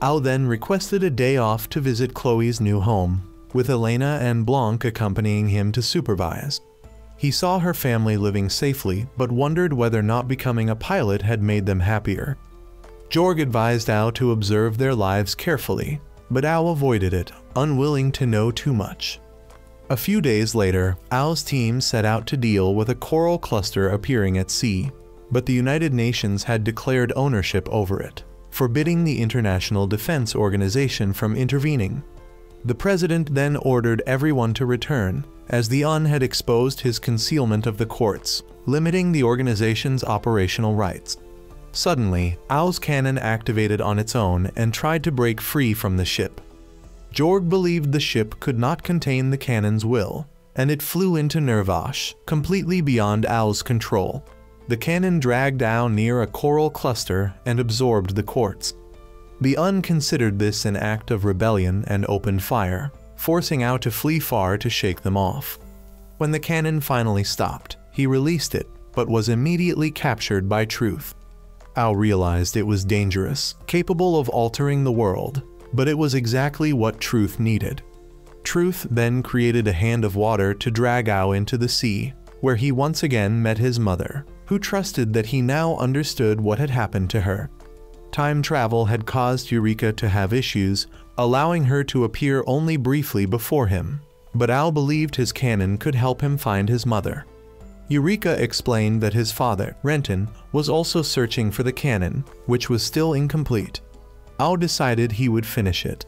Ao then requested a day off to visit Chloe's new home, with Elena and Blanc accompanying him to supervise. He saw her family living safely, but wondered whether not becoming a pilot had made them happier. Jorg advised Ao to observe their lives carefully, but Ao avoided it, unwilling to know too much. A few days later, Ao's team set out to deal with a coral cluster appearing at sea, but the United Nations had declared ownership over it, forbidding the International Defense Organization from intervening. The president then ordered everyone to return, as the UN had exposed his concealment of the quartz, limiting the organization's operational rights. Suddenly, Ao's cannon activated on its own and tried to break free from the ship. Jorg believed the ship could not contain the cannon's will, and it flew into Nervash, completely beyond Ao's control. The cannon dragged Ao near a coral cluster and absorbed the quartz. The UN considered this an act of rebellion and opened fire, forcing Ao to flee far to shake them off. When the cannon finally stopped, he released it, but was immediately captured by Truth. Ao realized it was dangerous, capable of altering the world, but it was exactly what Truth needed. Truth then created a hand of water to drag Ao into the sea, where he once again met his mother, who trusted that he now understood what had happened to her. Time travel had caused Eureka to have issues, allowing her to appear only briefly before him, but Ao believed his cannon could help him find his mother. Eureka explained that his father, Renton, was also searching for the cannon, which was still incomplete. Ao decided he would finish it.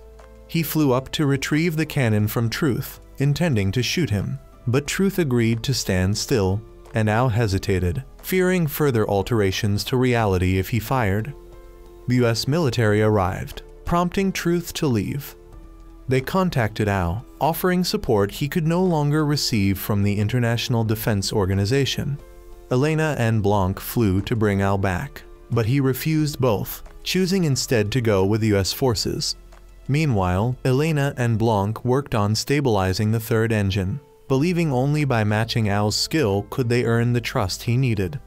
He flew up to retrieve the cannon from Truth, intending to shoot him, but Truth agreed to stand still, and Ao hesitated, fearing further alterations to reality if he fired. The US military arrived, prompting Truth to leave. They contacted Ao, offering support he could no longer receive from the International Defense Organization. Elena and Blanc flew to bring Ao back, but he refused both, choosing instead to go with US forces. Meanwhile, Elena and Blanc worked on stabilizing the third engine, believing only by matching Ao's skill could they earn the trust he needed.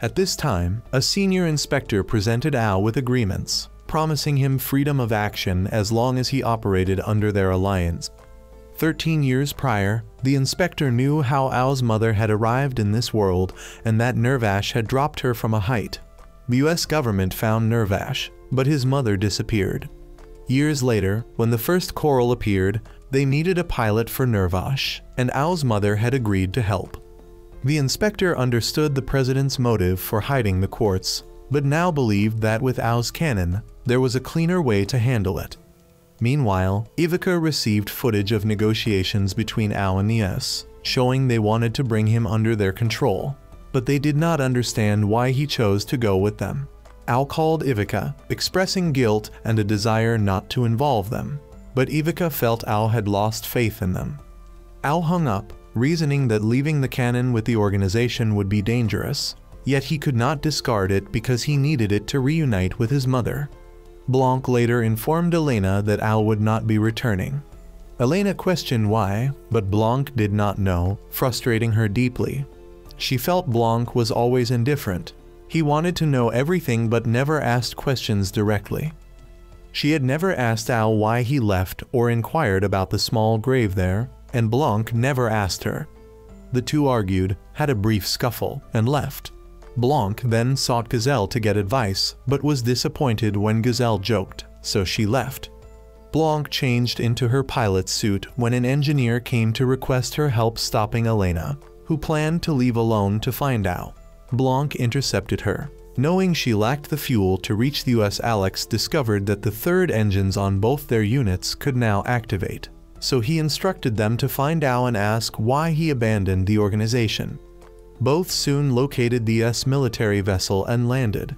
At this time, a senior inspector presented Ao with agreements, promising him freedom of action as long as he operated under their alliance. 13 years prior, the inspector knew how Ao's mother had arrived in this world and that Nervash had dropped her from a height. The US government found Nervash, but his mother disappeared. Years later, when the first coral appeared, they needed a pilot for Nervash, and Ao's mother had agreed to help. The inspector understood the president's motive for hiding the quartz, but now believed that with Ao's cannon, there was a cleaner way to handle it. Meanwhile, Ivica received footage of negotiations between Ao and the US, showing they wanted to bring him under their control, but they did not understand why he chose to go with them. Ao called Ivica, expressing guilt and a desire not to involve them, but Ivica felt Ao had lost faith in them. Ao hung up, reasoning that leaving the cannon with the organization would be dangerous, yet he could not discard it because he needed it to reunite with his mother. Blanc later informed Elena that Ao would not be returning. Elena questioned why, but Blanc did not know, frustrating her deeply. She felt Blanc was always indifferent. He wanted to know everything but never asked questions directly. She had never asked Ao why he left or inquired about the small grave there, and Blanc never asked her. The two argued, had a brief scuffle, and left. Blanc then sought Gazelle to get advice, but was disappointed when Gazelle joked, so she left. Blanc changed into her pilot's suit when an engineer came to request her help stopping Elena, who planned to leave alone to find Ao. Blanc intercepted her. Knowing she lacked the fuel to reach the US, Alex discovered that the third engines on both their units could now activate, so he instructed them to find Ao and ask why he abandoned the organization. Both soon located the US military vessel and landed.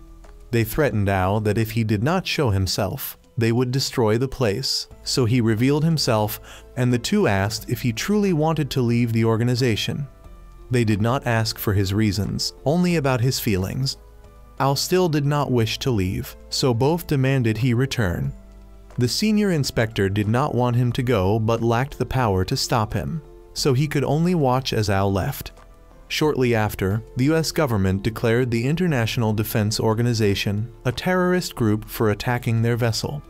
They threatened Ao that if he did not show himself, they would destroy the place, so he revealed himself, and the two asked if he truly wanted to leave the organization. They did not ask for his reasons, only about his feelings. Ao still did not wish to leave, so both demanded he return. The senior inspector did not want him to go but lacked the power to stop him, so he could only watch as Ao left. Shortly after, the US government declared the International Defense Organization a terrorist group for attacking their vessel.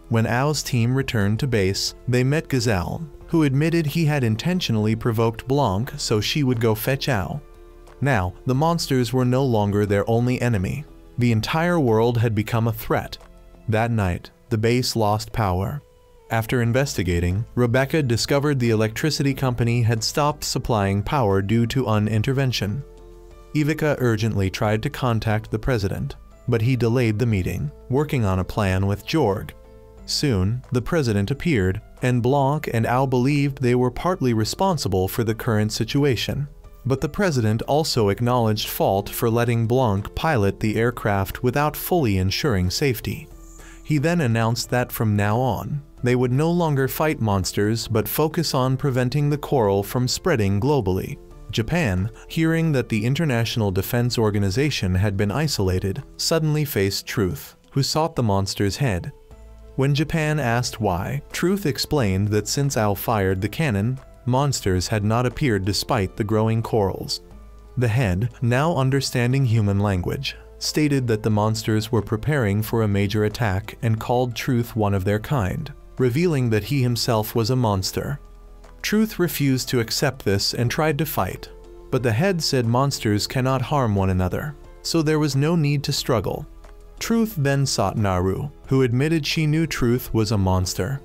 When Ao's team returned to base, they met Gazelle, who admitted he had intentionally provoked Blanc so she would go fetch Ao. Now, the monsters were no longer their only enemy. The entire world had become a threat. That night, the base lost power. After investigating, Rebecca discovered the electricity company had stopped supplying power due to unintervention. Ivica urgently tried to contact the president, but he delayed the meeting, working on a plan with Jorg. Soon, the president appeared, and Blanc and Ao believed they were partly responsible for the current situation. But the president also acknowledged fault for letting Blanc pilot the aircraft without fully ensuring safety. He then announced that from now on, they would no longer fight monsters but focus on preventing the coral from spreading globally. Japan, hearing that the International Defense Organization had been isolated, suddenly faced Truth, who sought the monster's head. When Japan asked why, Truth explained that since Ao fired the cannon, monsters had not appeared despite the growing corals. The head, now understanding human language, stated that the monsters were preparing for a major attack and called Truth one of their kind, revealing that he himself was a monster. Truth refused to accept this and tried to fight, but the head said monsters cannot harm one another, so there was no need to struggle. Truth then sought Naru, who admitted she knew Truth was a monster.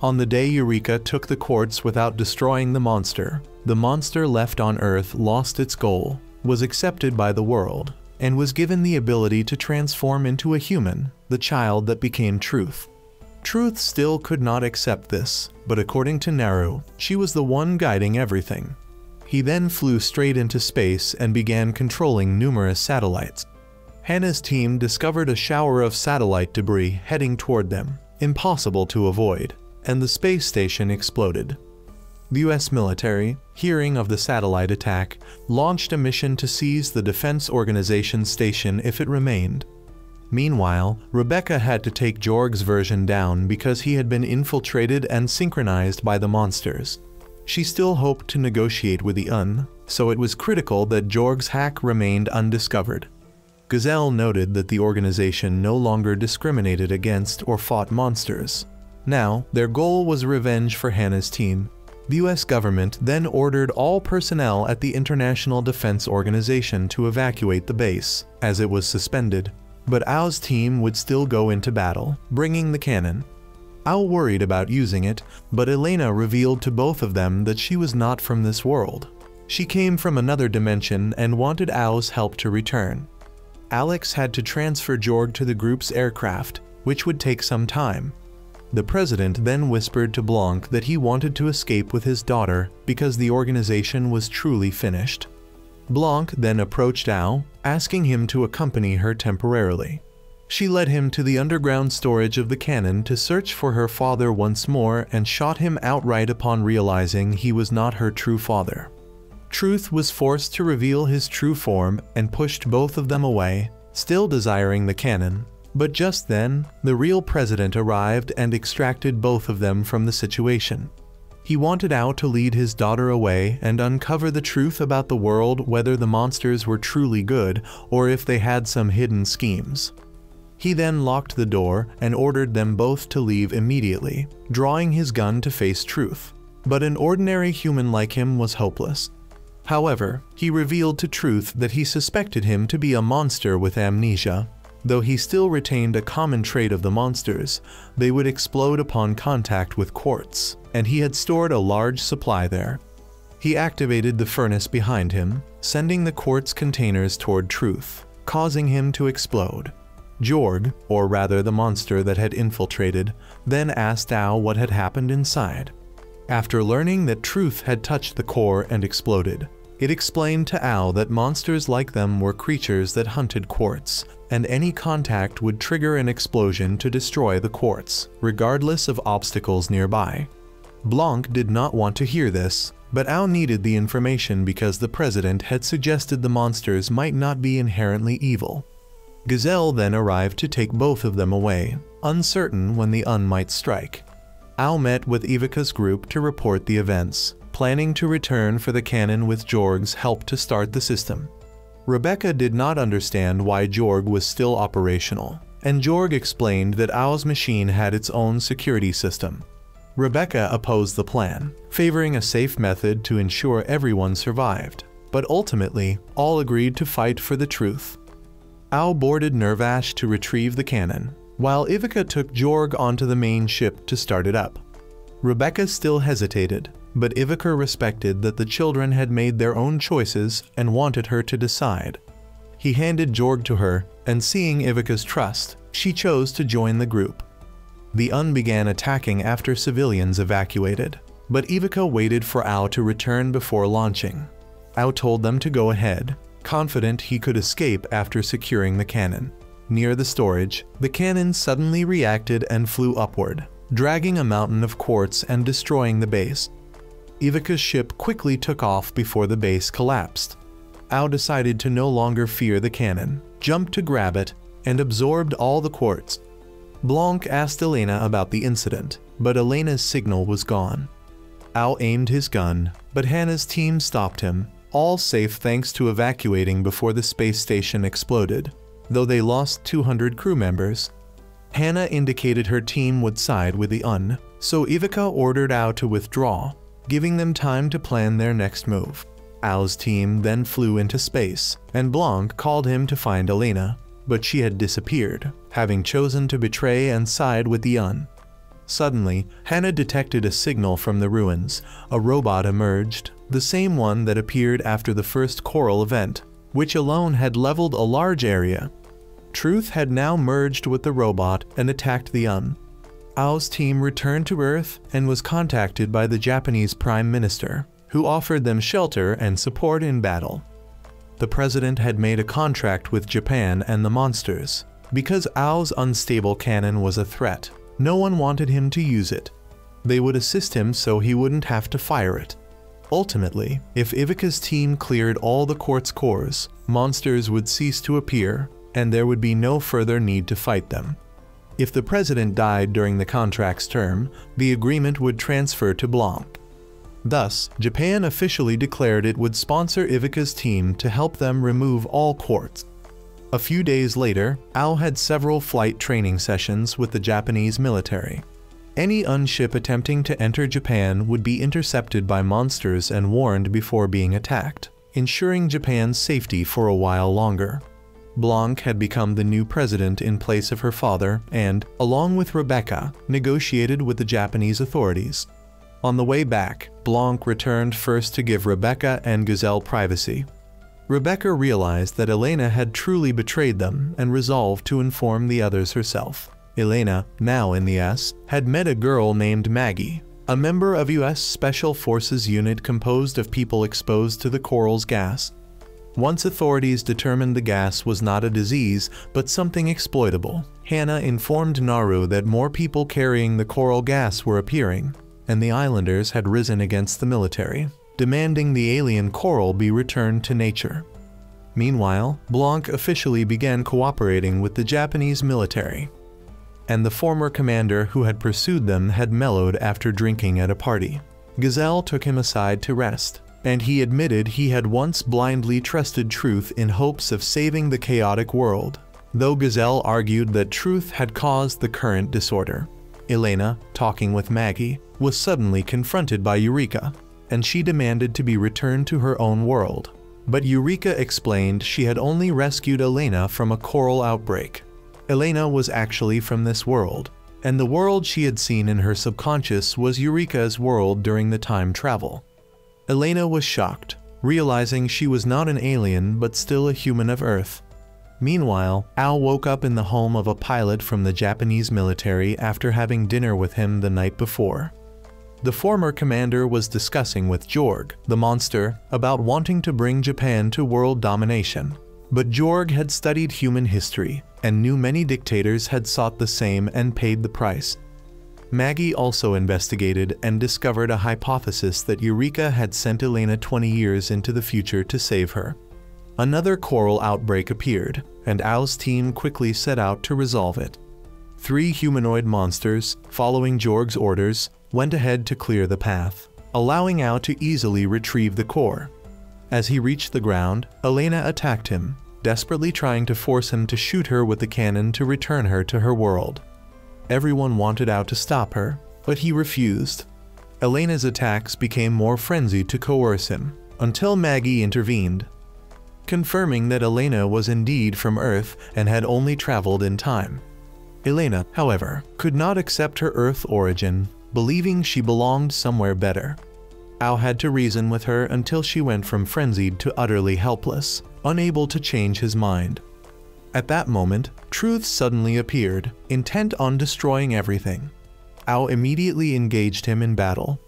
On the day Eureka took the quartz without destroying the monster left on Earth lost its goal, was accepted by the world, and was given the ability to transform into a human, the child that became Truth. Truth still could not accept this, but according to Naru, she was the one guiding everything. He then flew straight into space and began controlling numerous satellites. Hannah's team discovered a shower of satellite debris heading toward them, impossible to avoid. and the space station exploded. The US military, hearing of the satellite attack, launched a mission to seize the defense organization's station if it remained. Meanwhile, Rebecca had to take Jorg's version down because he had been infiltrated and synchronized by the monsters. She still hoped to negotiate with the UN, so it was critical that Jorg's hack remained undiscovered. Gazelle noted that the organization no longer discriminated against or fought monsters. Now, their goal was revenge for Hannah's team. The US government then ordered all personnel at the International Defense Organization to evacuate the base, as it was suspended. But Ao's team would still go into battle, bringing the cannon. Ao worried about using it, but Elena revealed to both of them that she was not from this world. She came from another dimension and wanted Ao's help to return. Alex had to transfer Jorg to the group's aircraft, which would take some time. The president then whispered to Blanc that he wanted to escape with his daughter because the organization was truly finished. Blanc then approached Ao, asking him to accompany her temporarily. She led him to the underground storage of the cannon to search for her father once more and shot him outright upon realizing he was not her true father. Truth was forced to reveal his true form and pushed both of them away, still desiring the cannon. But just then, the real president arrived and extracted both of them from the situation. He wanted Ao to lead his daughter away and uncover the truth about the world, whether the monsters were truly good or if they had some hidden schemes. He then locked the door and ordered them both to leave immediately, drawing his gun to face Truth. But an ordinary human like him was hopeless. However, he revealed to Truth that he suspected him to be a monster with amnesia. Though he still retained a common trait of the monsters, they would explode upon contact with quartz, and he had stored a large supply there. He activated the furnace behind him, sending the quartz containers toward Truth, causing him to explode. Jorg, or rather the monster that had infiltrated, then asked Ao what had happened inside. After learning that Truth had touched the core and exploded, it explained to Ao that monsters like them were creatures that hunted quartz, and any contact would trigger an explosion to destroy the quartz, regardless of obstacles nearby. Blanc did not want to hear this, but Ao needed the information because the president had suggested the monsters might not be inherently evil. Gazelle then arrived to take both of them away, uncertain when the UN might strike. Ao met with Ivica's group to report the events, planning to return for the cannon with Jorg's help to start the system. Rebecca did not understand why Jorg was still operational, and Jorg explained that Ao's machine had its own security system. Rebecca opposed the plan, favoring a safe method to ensure everyone survived, but ultimately, all agreed to fight for the truth. Ao boarded Nervash to retrieve the cannon, while Ivica took Jorg onto the main ship to start it up. Rebecca still hesitated, but Ivica respected that the children had made their own choices and wanted her to decide. He handed Jorg to her, and seeing Ivica's trust, she chose to join the group. The UN began attacking after civilians evacuated, but Ivica waited for Ao to return before launching. Ao told them to go ahead, confident he could escape after securing the cannon. Near the storage, the cannon suddenly reacted and flew upward, dragging a mountain of quartz and destroying the base. Ivica's ship quickly took off before the base collapsed. Ao decided to no longer fear the cannon, jumped to grab it, and absorbed all the quartz. Blanc asked Elena about the incident, but Elena's signal was gone. Ao aimed his gun, but Hannah's team stopped him, all safe thanks to evacuating before the space station exploded, though they lost 200 crew members. Hannah indicated her team would side with the UN, so Ivica ordered Ao to withdraw, giving them time to plan their next move. Ao's team then flew into space, and Blanc called him to find Elena, but she had disappeared, having chosen to betray and side with the UN. Suddenly, Hannah detected a signal from the ruins. A robot emerged, the same one that appeared after the first choral event, which alone had leveled a large area. Truth had now merged with the robot and attacked the UN. Ao's team returned to Earth and was contacted by the Japanese Prime Minister, who offered them shelter and support in battle. The president had made a contract with Japan and the monsters. Because Ao's unstable cannon was a threat, no one wanted him to use it. They would assist him so he wouldn't have to fire it. Ultimately, if Ivica's team cleared all the quartz cores, monsters would cease to appear, and there would be no further need to fight them. If the president died during the contract's term, the agreement would transfer to Blanc. Thus, Japan officially declared it would sponsor Ivica's team to help them remove all quartz. A few days later, Ao had several flight training sessions with the Japanese military. Any unship attempting to enter Japan would be intercepted by monsters and warned before being attacked, ensuring Japan's safety for a while longer. Blanc had become the new president in place of her father and, along with Rebecca, negotiated with the Japanese authorities. On the way back, Blanc returned first to give Rebecca and Gazelle privacy. Rebecca realized that Elena had truly betrayed them and resolved to inform the others herself. Elena, now in the S, had met a girl named Maggie, a member of U.S. Special Forces unit composed of people exposed to the coral's gas. Once authorities determined the gas was not a disease, but something exploitable, Hannah informed Naru that more people carrying the coral gas were appearing, and the islanders had risen against the military, demanding the alien coral be returned to nature. Meanwhile, Blanc officially began cooperating with the Japanese military, and the former commander who had pursued them had mellowed after drinking at a party. Gazelle took him aside to rest, and he admitted he had once blindly trusted Truth in hopes of saving the chaotic world, though Gazelle argued that Truth had caused the current disorder. Elena, talking with Maggie, was suddenly confronted by Eureka, and she demanded to be returned to her own world. But Eureka explained she had only rescued Elena from a coral outbreak. Elena was actually from this world, and the world she had seen in her subconscious was Eureka's world during the time travel. Elena was shocked, realizing she was not an alien but still a human of Earth. Meanwhile, Ao woke up in the home of a pilot from the Japanese military after having dinner with him the night before. The former commander was discussing with Jorg, the monster, about wanting to bring Japan to world domination. But Jorg had studied human history and knew many dictators had sought the same and paid the price. Maggie also investigated and discovered a hypothesis that Eureka had sent Elena 20 years into the future to save her. Another coral outbreak appeared, and Ao's team quickly set out to resolve it. 3 humanoid monsters, following Jorg's orders, went ahead to clear the path, allowing Ao to easily retrieve the core. As he reached the ground, Elena attacked him, desperately trying to force him to shoot her with the cannon to return her to her world. Everyone wanted Ao to stop her, but he refused. Elena's attacks became more frenzied to coerce him, until Maggie intervened, confirming that Elena was indeed from Earth and had only traveled in time. Elena, however, could not accept her Earth origin, believing she belonged somewhere better. Ao had to reason with her until she went from frenzied to utterly helpless, unable to change his mind. At that moment, Truth suddenly appeared, intent on destroying everything. Ao immediately engaged him in battle.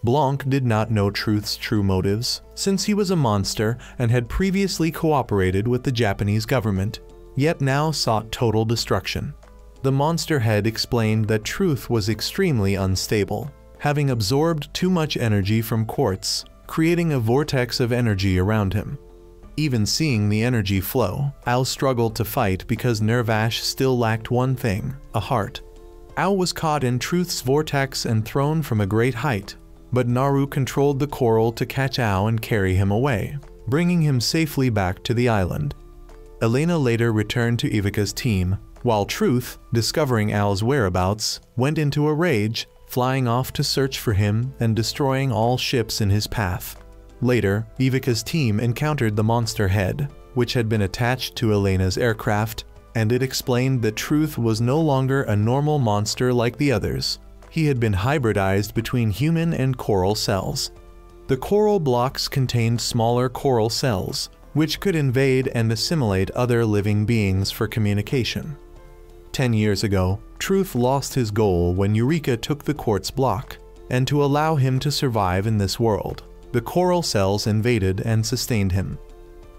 Blanc did not know Truth's true motives, since he was a monster and had previously cooperated with the Japanese government, yet now sought total destruction. The monster head explained that Truth was extremely unstable, having absorbed too much energy from quartz, creating a vortex of energy around him. Even seeing the energy flow, Ao struggled to fight because Nervash still lacked one thing, a heart. Ao was caught in Truth's vortex and thrown from a great height, but Naru controlled the coral to catch Ao and carry him away, bringing him safely back to the island. Elena later returned to Ivica's team, while Truth, discovering Ao's whereabouts, went into a rage, flying off to search for him and destroying all ships in his path. Later, Ivica's team encountered the monster head, which had been attached to Elena's aircraft, and it explained that Truth was no longer a normal monster like the others. He had been hybridized between human and coral cells. The coral blocks contained smaller coral cells, which could invade and assimilate other living beings for communication. 10 years ago, Truth lost his goal when Eureka took the quartz block, and to allow him to survive in this world, the coral cells invaded and sustained him.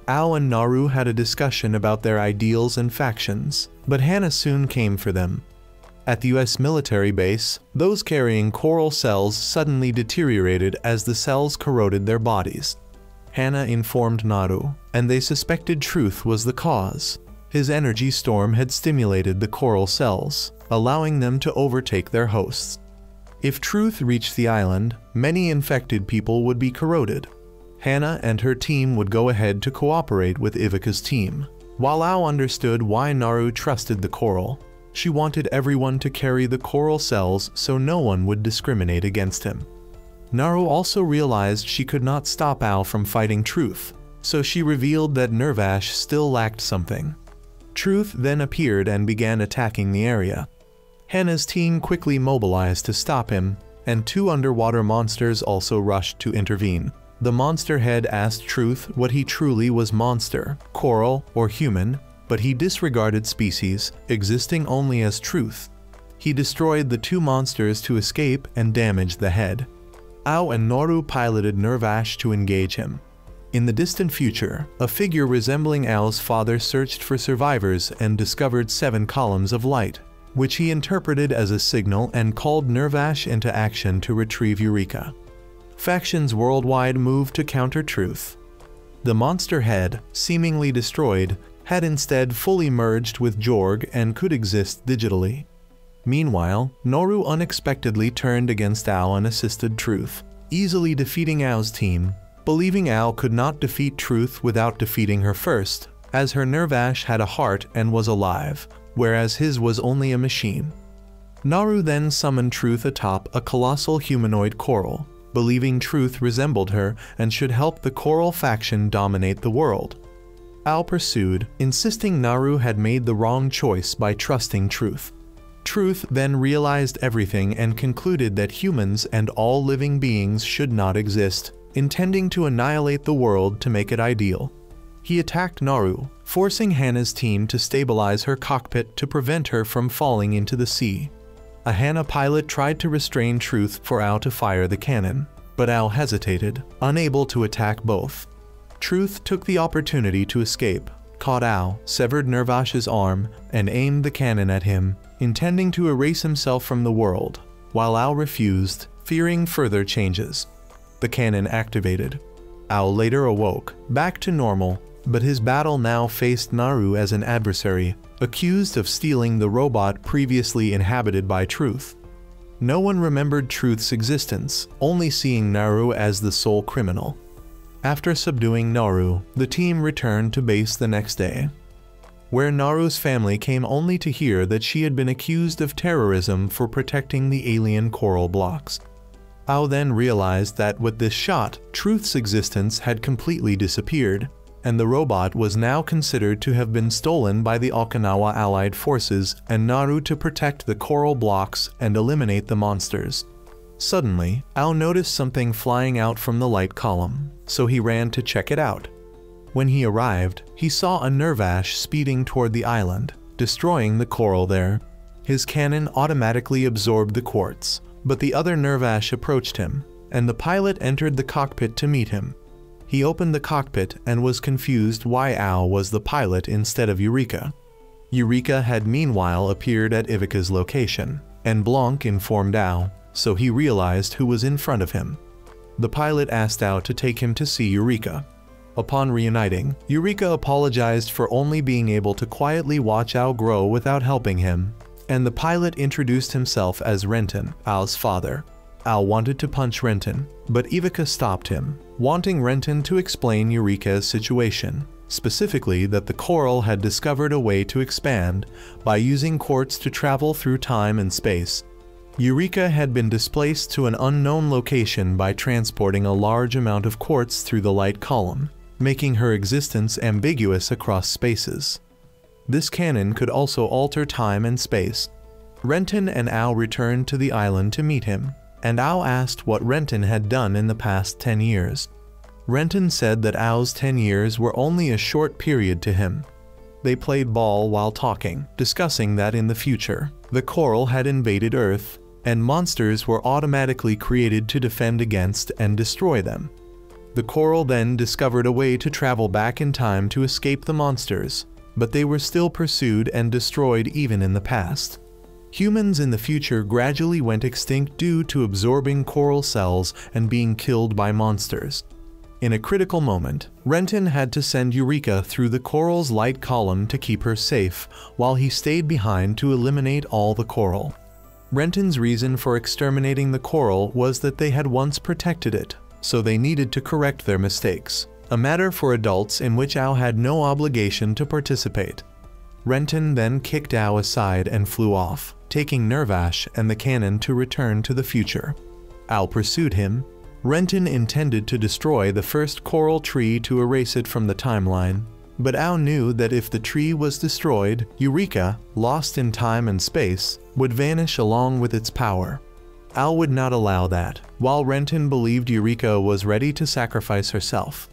Ao and Naru had a discussion about their ideals and factions, but Hannah soon came for them. At the US military base, those carrying coral cells suddenly deteriorated as the cells corroded their bodies. Hana informed Naru, and they suspected Truth was the cause. His energy storm had stimulated the coral cells, allowing them to overtake their hosts. If Truth reached the island, many infected people would be corroded. Hana and her team would go ahead to cooperate with Ivica's team. While Ao understood why Naru trusted the coral, she wanted everyone to carry the coral cells so no one would discriminate against him. Naru also realized she could not stop Ao from fighting Truth, so she revealed that Nervash still lacked something. Truth then appeared and began attacking the area. Hana's team quickly mobilized to stop him, and 2 underwater monsters also rushed to intervene. The monster head asked Truth what he truly was: monster, coral, or human, but he disregarded species, existing only as Truth. He destroyed the 2 monsters to escape and damaged the head. Ao and Naru piloted Nervash to engage him. In the distant future, a figure resembling Ao's father searched for survivors and discovered 7 columns of light, which he interpreted as a signal and called Nervash into action to retrieve Eureka. Factions worldwide moved to counter Truth. The monster head, seemingly destroyed, had instead fully merged with Jorg and could exist digitally. Meanwhile, Naru unexpectedly turned against Ao and assisted Truth, easily defeating Ao's team, believing Ao could not defeat Truth without defeating her first, as her Nervash had a heart and was alive, whereas his was only a machine. Naru then summoned Truth atop a colossal humanoid coral, believing Truth resembled her and should help the coral faction dominate the world. Ao pursued, insisting Naru had made the wrong choice by trusting Truth. Truth then realized everything and concluded that humans and all living beings should not exist, intending to annihilate the world to make it ideal. He attacked Naru, forcing Hana's team to stabilize her cockpit to prevent her from falling into the sea. A Hana pilot tried to restrain Truth for Ao to fire the cannon, but Ao hesitated, unable to attack both. Truth took the opportunity to escape, caught Ao, severed Nervash's arm, and aimed the cannon at him, intending to erase himself from the world, while Ao refused, fearing further changes. The cannon activated. Ao later awoke, back to normal, but his battle now faced Naru as an adversary, accused of stealing the robot previously inhabited by Truth. No one remembered Truth's existence, only seeing Naru as the sole criminal. After subduing Naru, the team returned to base the next day, where Naru's family came only to hear that she had been accused of terrorism for protecting the alien coral blocks. Ao then realized that with this shot, Truth's existence had completely disappeared, and the robot was now considered to have been stolen by the Okinawa Allied forces and Naru to protect the coral blocks and eliminate the monsters. Suddenly, Ao noticed something flying out from the light column, so he ran to check it out. When he arrived, he saw a Nervash speeding toward the island, destroying the coral there. His cannon automatically absorbed the quartz, but the other Nervash approached him, and the pilot entered the cockpit to meet him. He opened the cockpit and was confused why Ao was the pilot instead of Eureka. Eureka had meanwhile appeared at Ivica's location, and Blanc informed Ao, so he realized who was in front of him. The pilot asked Ao to take him to see Eureka. Upon reuniting, Eureka apologized for only being able to quietly watch Ao grow without helping him, and the pilot introduced himself as Renton, Ao's father. Ao wanted to punch Renton, but Ivica stopped him, wanting Renton to explain Eureka's situation, specifically that the coral had discovered a way to expand by using quartz to travel through time and space. Eureka had been displaced to an unknown location by transporting a large amount of quartz through the light column, making her existence ambiguous across spaces. This cannon could also alter time and space. Renton and Ao returned to the island to meet him, and Ao asked what Renton had done in the past 10 years. Renton said that Ao's 10 years were only a short period to him. They played ball while talking, discussing that in the future, the coral had invaded Earth, and monsters were automatically created to defend against and destroy them. The coral then discovered a way to travel back in time to escape the monsters, but they were still pursued and destroyed even in the past. Humans in the future gradually went extinct due to absorbing coral cells and being killed by monsters. In a critical moment, Renton had to send Eureka through the coral's light column to keep her safe, while he stayed behind to eliminate all the coral. Renton's reason for exterminating the coral was that they had once protected it, so they needed to correct their mistakes, a matter for adults in which Ao had no obligation to participate. Renton then kicked Ao aside and flew off, taking Nervash and the cannon to return to the future. Ao pursued him. Renton intended to destroy the first coral tree to erase it from the timeline, but Ao knew that if the tree was destroyed, Eureka, lost in time and space, would vanish along with its power. Ao would not allow that, while Renton believed Eureka was ready to sacrifice herself.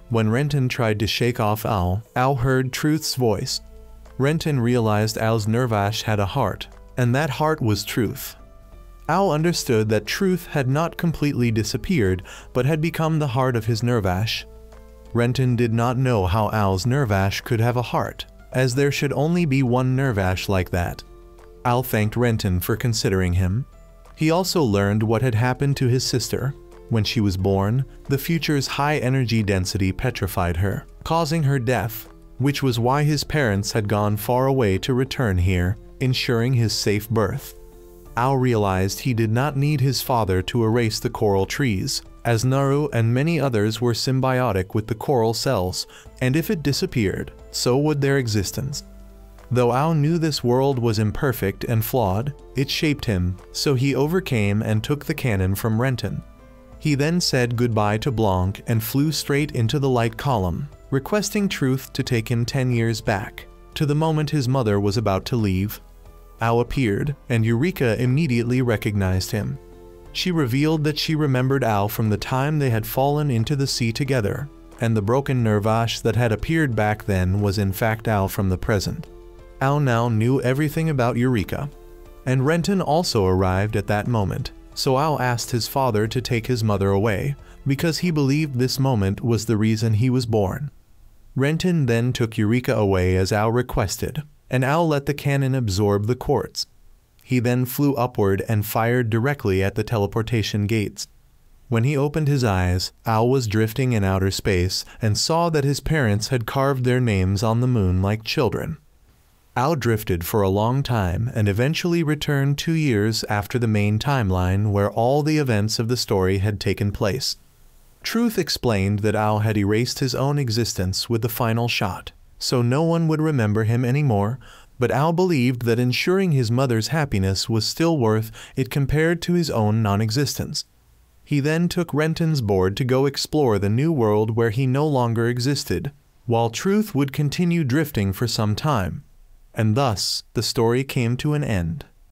When Renton tried to shake off Ao, Ao heard Truth's voice. Renton realized Ao's Nervash had a heart, and that heart was Truth. Ao understood that Truth had not completely disappeared, but had become the heart of his Nervash. Renton did not know how Ao's Nervash could have a heart, as there should only be one Nervash like that. Ao thanked Renton for considering him. He also learned what had happened to his sister. When she was born, the future's high energy density petrified her, causing her death, which was why his parents had gone far away to return here, ensuring his safe birth. Ao realized he did not need his father to erase the coral trees, as Naru and many others were symbiotic with the coral cells, and if it disappeared, so would their existence. Though Ao knew this world was imperfect and flawed, it shaped him, so he overcame and took the cannon from Renton. He then said goodbye to Blanc and flew straight into the light column, requesting Truth to take him 10 years back, to the moment his mother was about to leave. Ao appeared, and Eureka immediately recognized him. She revealed that she remembered Ao from the time they had fallen into the sea together, and the broken Nervash that had appeared back then was in fact Ao from the present. Ao now knew everything about Eureka, and Renton also arrived at that moment, so Ao asked his father to take his mother away, because he believed this moment was the reason he was born. Renton then took Eureka away as Ao requested, and Ao let the cannon absorb the quartz. He then flew upward and fired directly at the teleportation gates. When he opened his eyes, Ao was drifting in outer space and saw that his parents had carved their names on the moon like children. Ao drifted for a long time and eventually returned 2 years after the main timeline where all the events of the story had taken place. Truth explained that Ao had erased his own existence with the final shot, so no one would remember him anymore, but Ao believed that ensuring his mother's happiness was still worth it compared to his own non-existence. He then took Renton's board to go explore the new world where he no longer existed, while Truth would continue drifting for some time. And thus, the story came to an end.